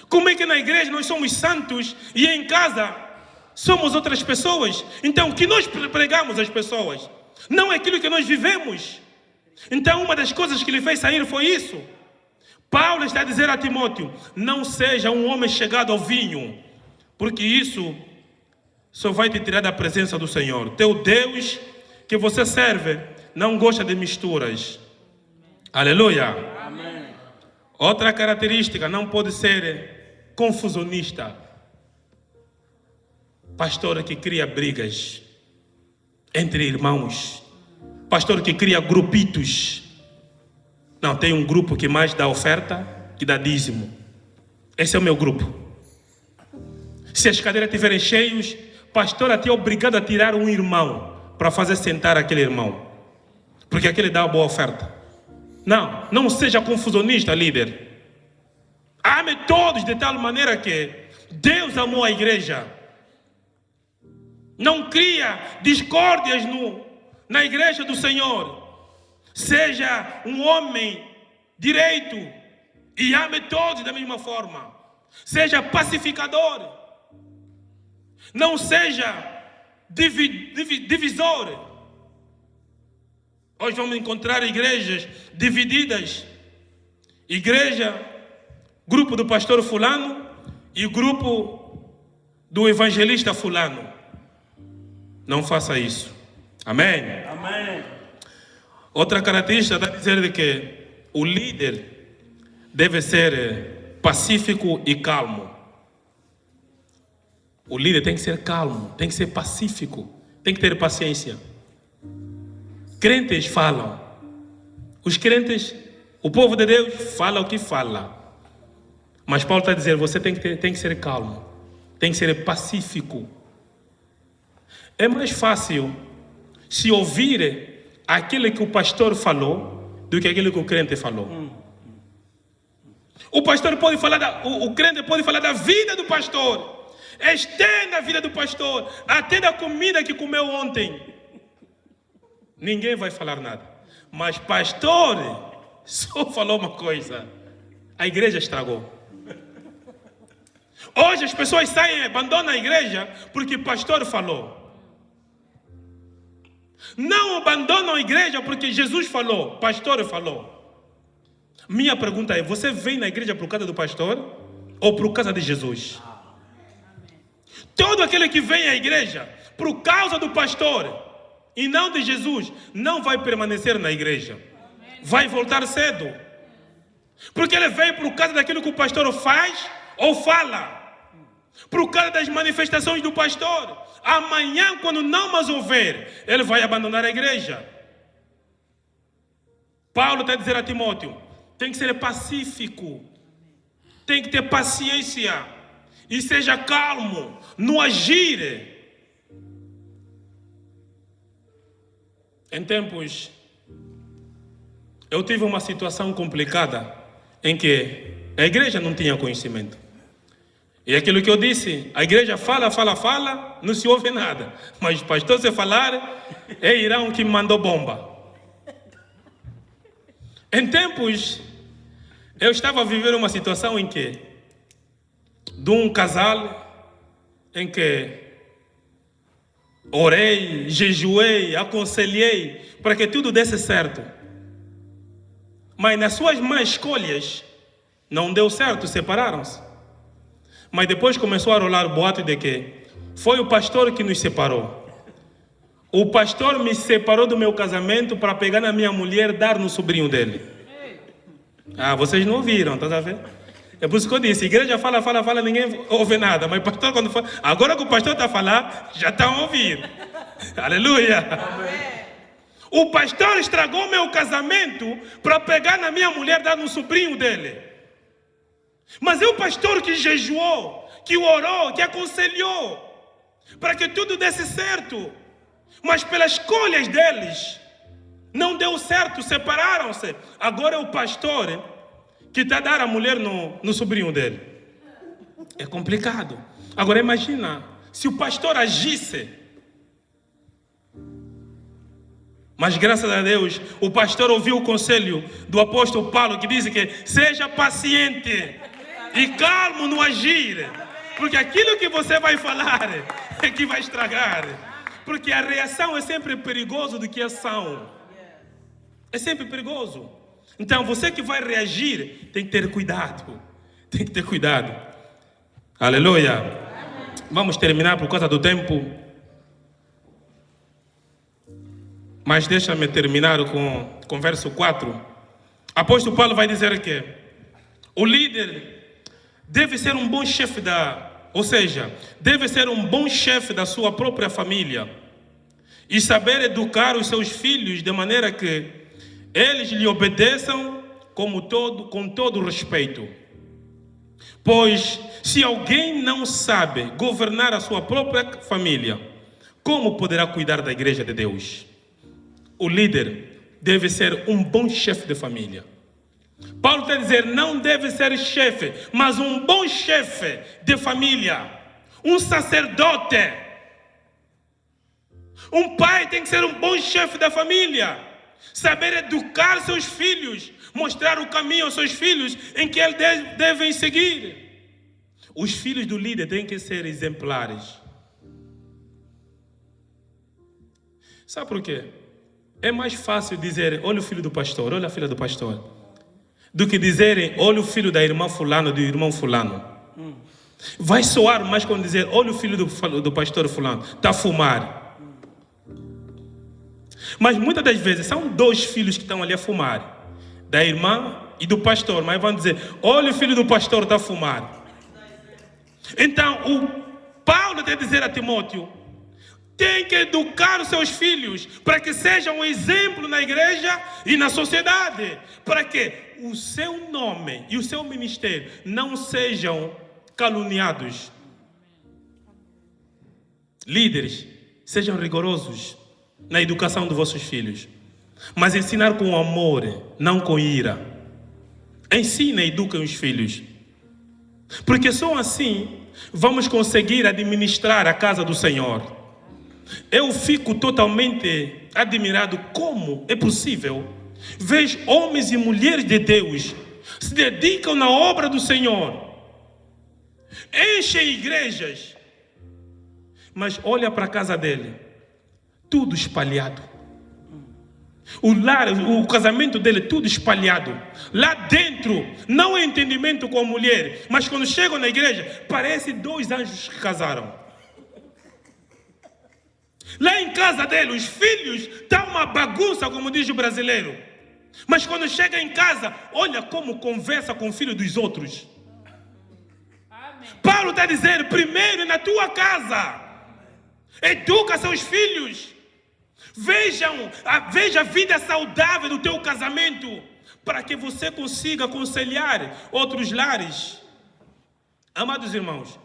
Speaker 1: Como é que na igreja nós somos santos e em casa somos outras pessoas? Então o que nós pregamos às pessoas não é aquilo que nós vivemos. Então uma das coisas que ele fez sair foi isso. Paulo está a dizer a Timóteo, não seja um homem chegado ao vinho, porque isso só vai te tirar da presença do Senhor. Teu Deus que você serve não gosta de misturas. Aleluia. Amém. Outra característica, não pode ser confusionista. Pastor que cria brigas entre irmãos. Pastor que cria grupitos. Não, tem um grupo que mais dá oferta, que dá dízimo. Esse é o meu grupo. Se as cadeiras estiverem cheias, pastor até é obrigado a tirar um irmão para fazer sentar aquele irmão, porque aquele dá uma boa oferta. Não seja confusionista, líder. Ame todos de tal maneira que Deus amou a igreja. Não cria discórdias na igreja do Senhor. Seja um homem direito e ame todos da mesma forma. Seja pacificador. Não seja divisor. Hoje vamos encontrar igrejas divididas. Igreja, grupo do pastor fulano e grupo do evangelista fulano. Não faça isso. Amém? Amém. Outra característica dá a dizer de que o líder deve ser pacífico e calmo. O líder tem que ser calmo, tem que ser pacífico, tem que ter paciência. Crentes falam. Os crentes, o povo de Deus fala o que fala. Mas Paulo está a dizer, você tem que ser calmo, tem que ser pacífico. É mais fácil se ouvir aquilo que o pastor falou do que aquilo que o crente falou. O pastor pode falar, o crente pode falar da vida do pastor. Estenda a vida do pastor, até da comida que comeu ontem. Ninguém vai falar nada. Mas pastor só falou uma coisa. A igreja estragou. Hoje as pessoas saem e abandonam a igreja porque o pastor falou. Não abandonam a igreja porque Jesus falou, pastor falou. Minha pergunta é, você vem na igreja por causa do pastor ou por causa de Jesus? Todo aquele que vem à igreja por causa do pastor e não de Jesus, não vai permanecer na igreja. Vai voltar cedo. Porque ele veio por causa daquilo que o pastor faz ou fala. Por causa das manifestações do pastor. Amanhã, quando não mais houver, ele vai abandonar a igreja. Paulo está a dizer a Timóteo, tem que ser pacífico. Tem que ter paciência. E seja calmo no agir. Em tempos, eu tive uma situação complicada em que a igreja não tinha conhecimento. E aquilo que eu disse, a igreja fala, não se ouve nada. Mas o pastor, se falar, é Irão que me mandou bomba. Em tempos, eu estava a viver uma situação em que, de um casal, em que orei, jejuei, aconselhei, para que tudo desse certo. Mas nas suas más escolhas, não deu certo, separaram-se. Mas depois começou a rolar o boato de que foi o pastor que nos separou. O pastor me separou do meu casamento para pegar na minha mulher e dar no sobrinho dele. Ah, vocês não ouviram, tá a ver? É por isso que eu disse, igreja fala, ninguém ouve nada. Mas o pastor quando fala, agora que o pastor está a falar, já estão ouvindo. Aleluia. Amém. O pastor estragou meu casamento para pegar na minha mulher e dar no sobrinho dele. Mas é o pastor que jejuou, que orou, que aconselhou, para que tudo desse certo. Mas pelas escolhas deles, não deu certo, separaram-se. Agora é o pastor que está a dar a mulher no sobrinho dele. É complicado. Agora imagina, se o pastor agisse. Mas graças a Deus, o pastor ouviu o conselho do apóstolo Paulo, que diz que seja paciente e calmo no agir, porque aquilo que você vai falar é que vai estragar, porque a reação é sempre perigoso do que a ação. É sempre perigoso. Então você que vai reagir tem que ter cuidado. Tem que ter cuidado. Aleluia. Vamos terminar por causa do tempo. Mas deixa-me terminar com verso 4. Apóstolo Paulo vai dizer que o líder deve ser um bom chefe deve ser um bom chefe da sua própria família e saber educar os seus filhos de maneira que eles lhe obedeçam com todo respeito. Pois se alguém não sabe governar a sua própria família, como poderá cuidar da igreja de Deus? O líder deve ser um bom chefe de família. Paulo está a dizer, não deve ser chefe, mas um bom chefe de família. Um sacerdote. Um pai tem que ser um bom chefe da família. Saber educar seus filhos. Mostrar o caminho aos seus filhos em que eles devem seguir. Os filhos do líder têm que ser exemplares. Sabe por quê? É mais fácil dizer, olha o filho do pastor, olha a filha do pastor, do que dizerem, olha o filho da irmã fulano, do irmão fulano. Vai soar mais quando dizer, olha o filho do pastor fulano, está a fumar. Mas muitas das vezes são dois filhos que estão ali a fumar, da irmã e do pastor, mas vão dizer, olha o filho do pastor está a fumar. Então o Paulo tem que dizer a Timóteo, tem que educar os seus filhos para que sejam um exemplo na igreja e na sociedade, para que o seu nome e o seu ministério não sejam caluniados. Líderes, sejam rigorosos na educação dos vossos filhos, mas ensinar com amor, não com ira. Ensinem e eduquem os filhos. Porque só assim vamos conseguir administrar a casa do Senhor. Eu fico totalmente admirado como é possível ver homens e mulheres de Deus se dedicam na obra do Senhor, enchem igrejas, mas olha para a casa dele, tudo espalhado. O lar, o casamento dele, tudo espalhado. Lá dentro, não é entendimento com a mulher, mas quando chegam na igreja, parece 2 anjos que casaram. Lá em casa dele, os filhos, está uma bagunça, como diz o brasileiro. Mas quando chega em casa, olha como conversa com o filho dos outros. Amém. Paulo está dizendo, primeiro na tua casa, educa seus filhos. Veja a vida saudável do teu casamento, para que você consiga aconselhar outros lares. Amados irmãos,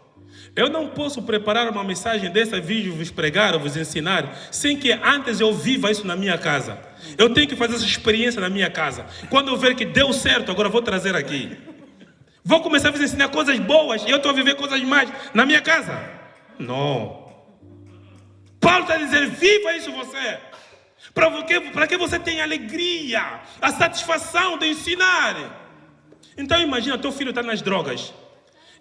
Speaker 1: eu não posso preparar uma mensagem dessa, vir vos pregar ou vos ensinar, sem que antes eu viva isso na minha casa. Eu tenho que fazer essa experiência na minha casa. Quando eu ver que deu certo, agora vou trazer aqui. Vou começar a vos ensinar coisas boas e eu estou a viver coisas mais na minha casa. Não. Paulo está dizendo, viva isso você. Para que você tenha alegria, a satisfação de ensinar. Então imagina, teu filho está nas drogas.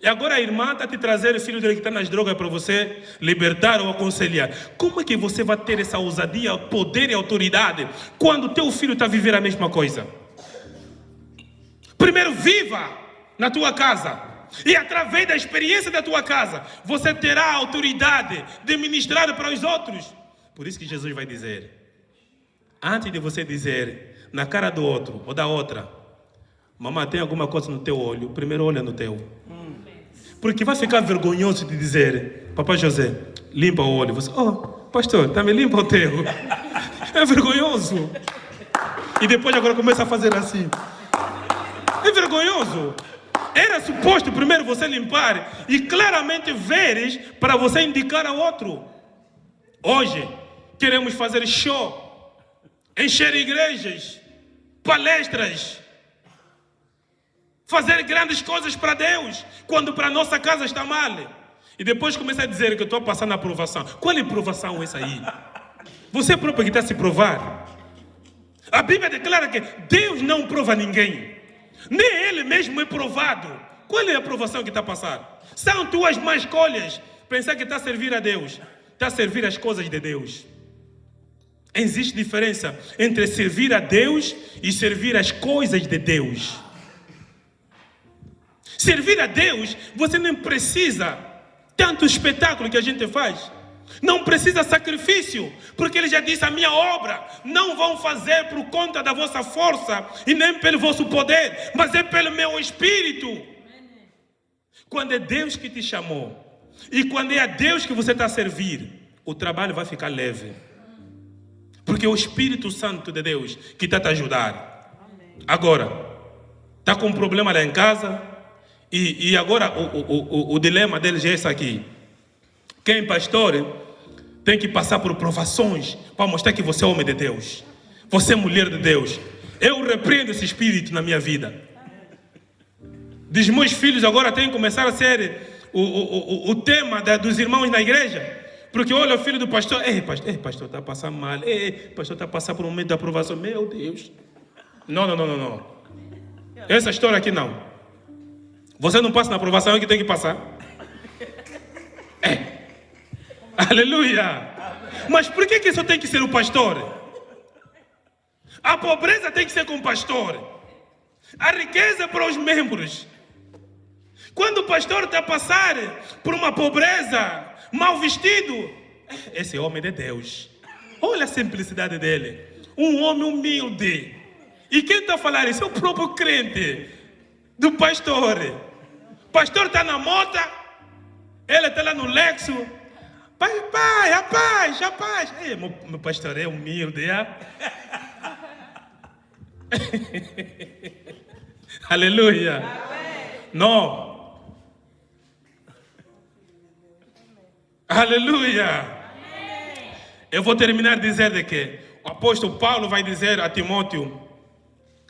Speaker 1: E agora a irmã está te trazendo o filho dele que está nas drogas para você libertar ou aconselhar. Como é que você vai ter essa ousadia, poder e autoridade quando teu filho está a viver a mesma coisa? Primeiro viva na tua casa. E através da experiência da tua casa, você terá a autoridade de ministrar para os outros. Por isso que Jesus vai dizer, antes de você dizer na cara do outro ou da outra, mamãe, tem alguma coisa no teu olho, primeiro olha no teu. Porque vai ficar vergonhoso de dizer, papai José, limpa o olho. Você, pastor, também limpa o teu. É vergonhoso. E depois agora começa a fazer assim. É vergonhoso. Era suposto primeiro você limpar e claramente veres para você indicar ao outro. Hoje queremos fazer show, encher igrejas, palestras, fazer grandes coisas para Deus, quando para a nossa casa está mal. E depois começa a dizer que eu estou passando a aprovação. Qual é a aprovação essa aí? Você próprio que está a se provar. A Bíblia declara que Deus não prova ninguém. Nem Ele mesmo é provado. Qual é a aprovação que está a passar? São tuas más escolhas. Pensar que está a servir a Deus. Está a servir as coisas de Deus. Existe diferença entre servir a Deus e servir as coisas de Deus. Servir a Deus, você não precisa tanto espetáculo que a gente faz. Não precisa sacrifício, porque Ele já disse, a minha obra não vão fazer por conta da vossa força e nem pelo vosso poder, mas é pelo meu Espírito. Quando é Deus que te chamou e quando é a Deus que você está a servir, o trabalho vai ficar leve. Porque é o Espírito Santo de Deus que está a te ajudar. Agora, está com um problema lá em casa e agora o dilema deles é esse aqui. Quem é pastor tem que passar por provações para mostrar que você é homem de Deus. Você é mulher de Deus. Eu repreendo esse espírito na minha vida. Dos meus filhos agora tem que começar a ser o tema dos irmãos na igreja. Porque olha o filho do pastor, pastor está passando mal, pastor está passando por um momento de aprovação. Meu Deus. Não. Essa história aqui não. Você não passa na aprovação, é que tem que passar. Aleluia. Mas por que isso tem que ser o pastor? A pobreza tem que ser com o pastor. A riqueza para os membros. Quando o pastor está a passar por uma pobreza, mal vestido, esse homem de Deus. Olha a simplicidade dele. Um homem humilde. E quem está a falar isso é o próprio crente do pastor. O pastor está na moto, ele está lá no Lexo. Rapaz. Meu pastor é humilde. Aleluia. Não. Aleluia. Eu vou terminar de dizer de que o apóstolo Paulo vai dizer a Timóteo,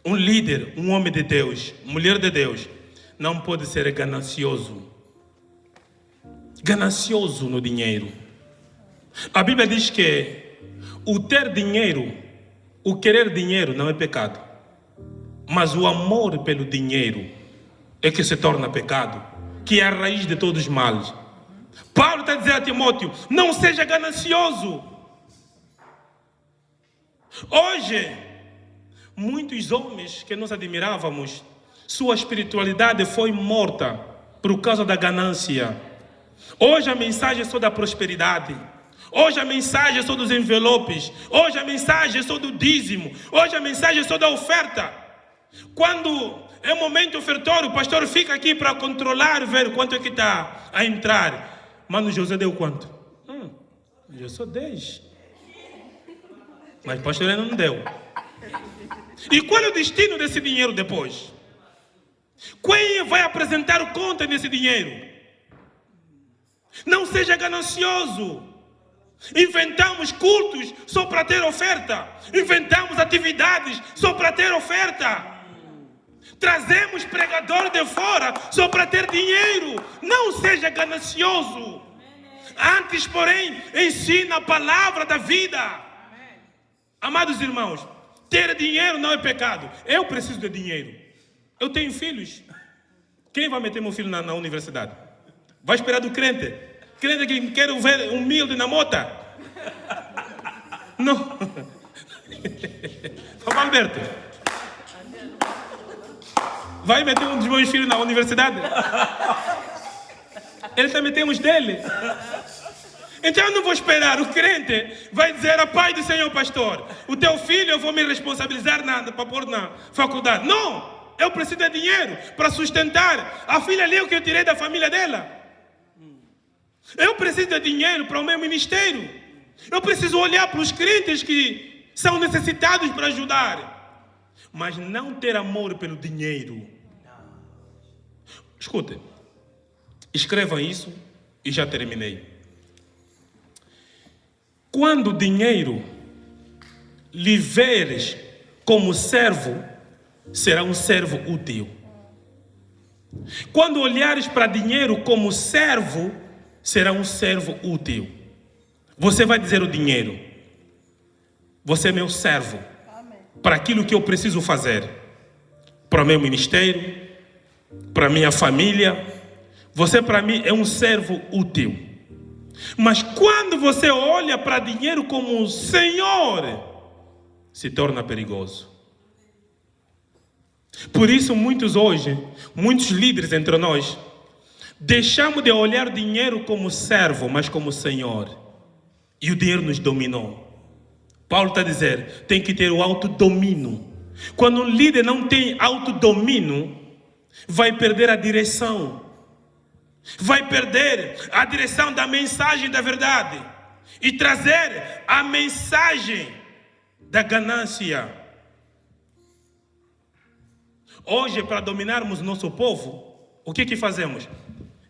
Speaker 1: Um líder, um homem de Deus, mulher de Deus, não pode ser ganancioso. Ganancioso no dinheiro. A Bíblia diz que o ter dinheiro, o querer dinheiro não é pecado. Mas o amor pelo dinheiro é que se torna pecado, que é a raiz de todos os males. Paulo está dizendo a Timóteo, não seja ganancioso. Hoje, muitos homens que nós admirávamos, sua espiritualidade foi morta por causa da ganância. Hoje a mensagem é só da prosperidade. Hoje a mensagem é só dos envelopes. Hoje a mensagem é só do dízimo. Hoje a mensagem é só da oferta. Quando é momento ofertório, o pastor fica aqui para controlar, ver quanto é que está a entrar. Mano, José deu quanto? Eu sou 10. Mas o pastor ainda não deu. E qual é o destino desse dinheiro depois? Quem vai apresentar conta desse dinheiro? Não seja ganancioso. Inventamos cultos só para ter oferta. Inventamos atividades só para ter oferta. Trazemos pregador de fora só para ter dinheiro. Não seja ganancioso. Antes, porém, ensina a palavra da vida. Amados irmãos, ter dinheiro não é pecado. Eu preciso de dinheiro. Eu tenho filhos. Quem vai meter meu filho na universidade? Vai esperar do crente? Crente que quer ver humilde na mota? Não. Fala, Alberto. Vai meter um dos meus filhos na universidade? Ele está metendo os dele. Então eu não vou esperar. O crente vai dizer a paz do Senhor, pastor, o teu filho eu vou me responsabilizar para pôr na faculdade. Não, eu preciso de dinheiro para sustentar a filha ali que eu tirei da família dela. Eu preciso de dinheiro para o meu ministério. Eu preciso olhar para os crentes que são necessitados para ajudar. Mas não ter amor pelo dinheiro. Escutem, escrevam isso e já terminei. Quando o dinheiro lhe veres como servo, será um servo útil. Quando olhares para dinheiro como servo, será um servo útil. Você vai dizer ao dinheiro, você é meu servo. Amém. Para aquilo que eu preciso fazer. Para o meu ministério, para a minha família. Você para mim é um servo útil. Mas quando você olha para dinheiro como Senhor, se torna perigoso. Por isso muitos líderes entre nós, deixamos de olhar dinheiro como servo, mas como Senhor. E o dinheiro nos dominou. Paulo está a dizer, tem que ter o autodomínio. Quando um líder não tem autodomínio, vai perder a direção. Vai perder a direção da mensagem da verdade. E trazer a mensagem da ganância. Hoje, para dominarmos nosso povo, o que fazemos?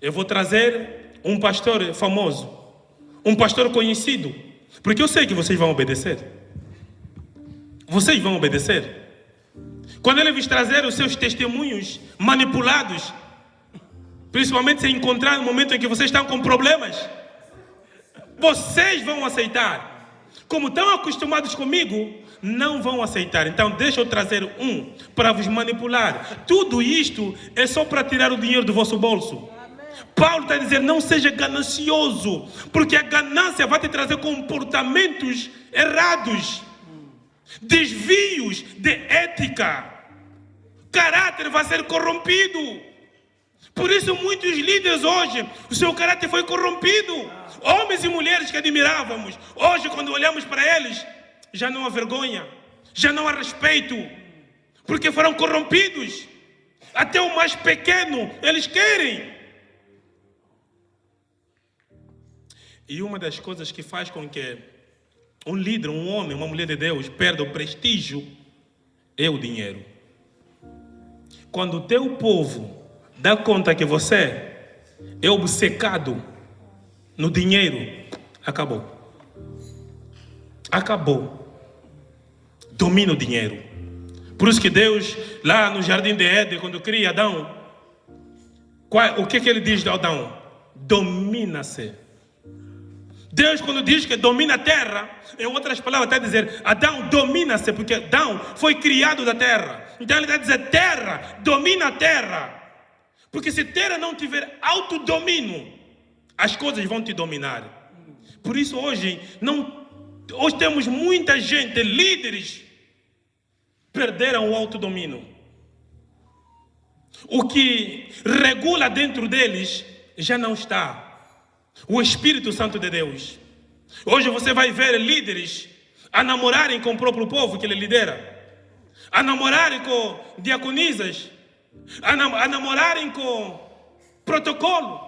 Speaker 1: Eu vou trazer um pastor famoso, um pastor conhecido, porque eu sei que vocês vão obedecer. Vocês vão obedecer. Quando ele vir trazer os seus testemunhos manipulados, principalmente se encontrar no momento em que vocês estão com problemas, vocês vão aceitar. Como estão acostumados comigo, não vão aceitar. Então deixa eu trazer um para vos manipular. Tudo isto é só para tirar o dinheiro do vosso bolso. Paulo está a dizer, não seja ganancioso, porque a ganância vai te trazer comportamentos errados, desvios de ética, caráter vai ser corrompido. Por isso muitos líderes hoje, o seu caráter foi corrompido. Homens e mulheres que admirávamos, hoje quando olhamos para eles, já não há vergonha, já não há respeito, porque foram corrompidos. Até o mais pequeno eles querem. E uma das coisas que faz com que um líder, um homem, uma mulher de Deus perda o prestígio é o dinheiro. Quando o teu povo dá conta que você é obcecado no dinheiro, acabou. Acabou. Domina o dinheiro. Por isso que Deus, lá no jardim de Éden, quando cria Adão, o que ele diz de Adão? Domina-se. Deus, quando diz que domina a terra, em outras palavras, está a dizer, Adão domina-se, porque Adão foi criado da terra. Então ele está a dizer, terra, domina a terra. Porque se a terra não tiver autodomínio, as coisas vão te dominar. Por isso hoje temos muita gente, líderes, perderam o autodomínio. O que regula dentro deles já não está. O Espírito Santo de Deus. Hoje você vai ver líderes a namorarem com o próprio povo que ele lidera, a namorarem com diaconisas, a namorarem com protocolo.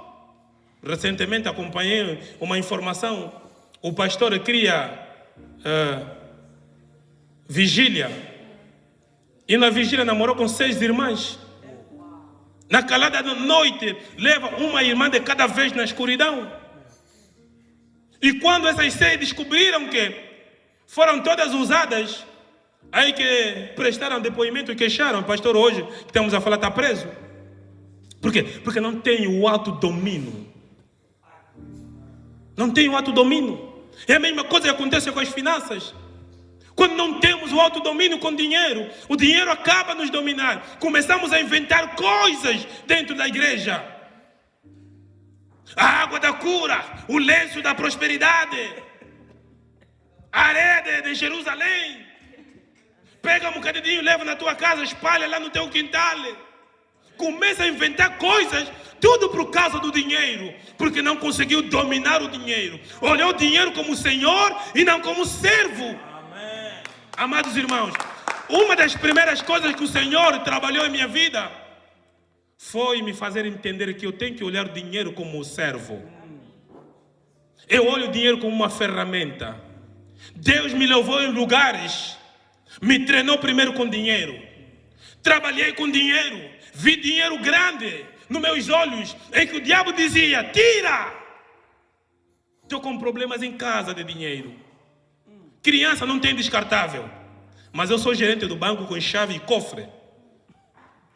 Speaker 1: Recentemente acompanhei uma informação, o pastor cria vigília, e na vigília namorou com 6 irmãs. Na calada da noite, leva uma irmã de cada vez na escuridão. E quando essas 6 descobriram que foram todas usadas, aí que prestaram depoimento e queixaram. O pastor hoje, que estamos a falar, está preso. Por quê? Porque não tem o autodomínio. Não tem o autodomínio. É a mesma coisa que acontece com as finanças. Quando não temos o autodomínio com dinheiro, o dinheiro acaba nos dominar. Começamos a inventar coisas dentro da igreja. A água da cura, o lenço da prosperidade, a areia de Jerusalém. Pega um bocadinho, leva na tua casa, espalha lá no teu quintal. Começa a inventar coisas, tudo por causa do dinheiro, porque não conseguiu dominar o dinheiro. Olhou o dinheiro como senhor e não como servo. Amados irmãos, uma das primeiras coisas que o Senhor trabalhou em minha vida foi me fazer entender que eu tenho que olhar o dinheiro como servo. Eu olho o dinheiro como uma ferramenta. Deus me levou em lugares, me treinou primeiro com dinheiro. Trabalhei com dinheiro, vi dinheiro grande nos meus olhos, em que o diabo dizia, tira! Estou com problemas em casa de dinheiro. Criança não tem descartável, mas eu sou gerente do banco com chave e cofre.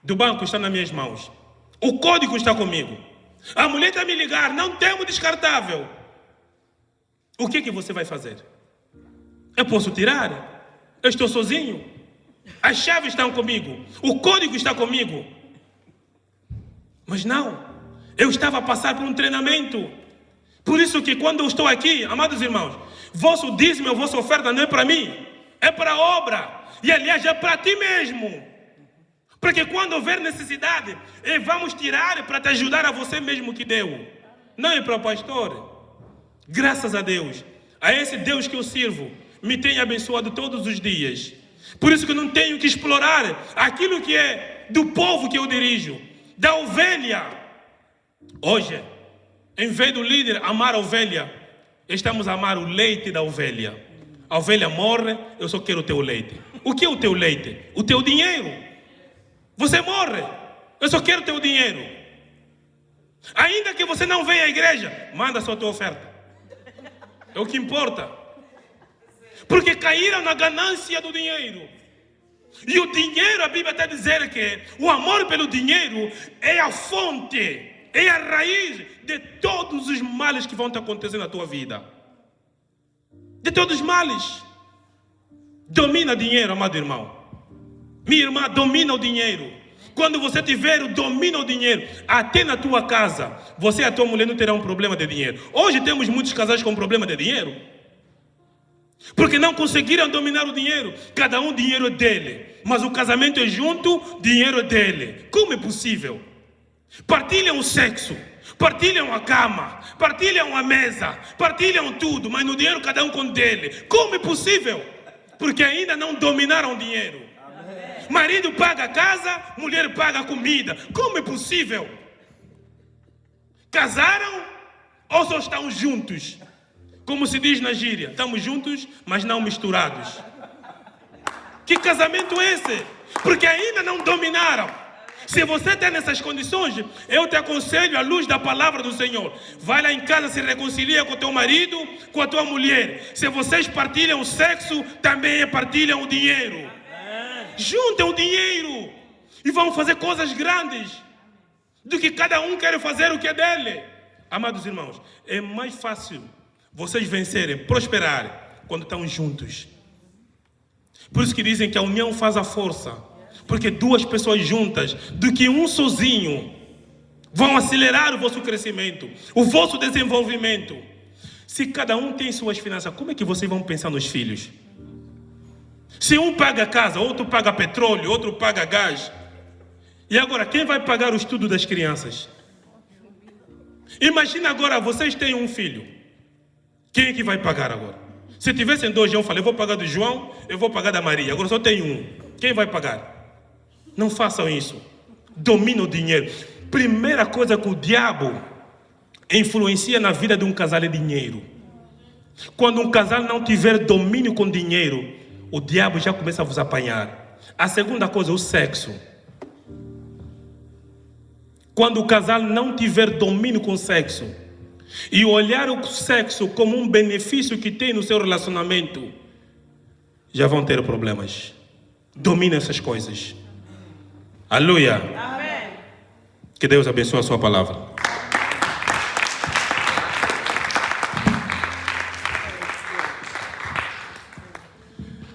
Speaker 1: Do banco está nas minhas mãos. O código está comigo. A mulher está a me ligar, não temos descartável. O que você vai fazer? Eu posso tirar? Eu estou sozinho. As chaves estão comigo. O código está comigo. Mas não, eu estava a passar por um treinamento. Por isso que quando eu estou aqui, amados irmãos, vosso dízimo, vossa oferta não é para mim, é para a obra. E aliás, é para ti mesmo. Porque quando houver necessidade, vamos tirar para te ajudar a você mesmo que deu. Não é para o pastor. Graças a Deus, a esse Deus que eu sirvo, me tem abençoado todos os dias. Por isso que eu não tenho que explorar aquilo que é do povo que eu dirijo, da ovelha. Hoje, em vez do líder amar a ovelha, estamos a amar o leite da ovelha. A ovelha morre, eu só quero o teu leite. O que é o teu leite? O teu dinheiro. Você morre, eu só quero o teu dinheiro. Ainda que você não venha à igreja, manda só a tua oferta. É o que importa. Porque caíram na ganância do dinheiro. E o dinheiro, a Bíblia está dizendo que o amor pelo dinheiro é a fonte, é a raiz de todos os males que vão te acontecer na tua vida. De todos os males. Domina dinheiro, amado irmão. Minha irmã, domina o dinheiro. Quando você tiver o domínio do dinheiro, até na tua casa, você e a tua mulher não terão um problema de dinheiro. Hoje temos muitos casais com problema de dinheiro. Porque não conseguiram dominar o dinheiro. Cada um, dinheiro é dele. Mas o casamento é junto, dinheiro é dele. Como é possível? Partilham o sexo, partilham a cama, partilham a mesa, partilham tudo, mas no dinheiro cada um com dele. Como é possível? Porque ainda não dominaram o dinheiro. Marido paga a casa, mulher paga a comida. Como é possível? Casaram ou só estão juntos? Como se diz na gíria, estamos juntos, mas não misturados. Que casamento é esse? Porque ainda não dominaram. Se você está nessas condições, eu te aconselho à luz da palavra do Senhor. Vai lá em casa, se reconcilia com o teu marido, com a tua mulher. Se vocês partilham o sexo, também partilham o dinheiro. juntem o dinheiro e vão fazer coisas grandes do que cada um quer fazer o que é dele. Amados irmãos, é mais fácil vocês vencerem, prosperar quando estão juntos. Por isso que dizem que a união faz a força, porque duas pessoas juntas do que um sozinho vão acelerar o vosso crescimento, o vosso desenvolvimento. Se cada um tem suas finanças, como é que vocês vão pensar nos filhos? Se um paga casa, outro paga petróleo, outro paga gás, e agora quem vai pagar o estudo das crianças? Imagina agora, vocês têm um filho, quem é que vai pagar agora? Se tivessem dois, eu falei, eu vou pagar do João, eu vou pagar da Maria, agora só tem um, quem vai pagar? Não façam isso, domina o dinheiro. Primeira coisa que o diabo influencia na vida de um casal é dinheiro. Quando um casal não tiver domínio com dinheiro, o diabo já começa a vos apanhar. A segunda coisa é o sexo. Quando o casal não tiver domínio com o sexo e olhar o sexo como um benefício que tem no seu relacionamento, já vão ter problemas. Domina essas coisas. Aleluia.
Speaker 2: Amém.
Speaker 1: Que Deus abençoe a sua palavra.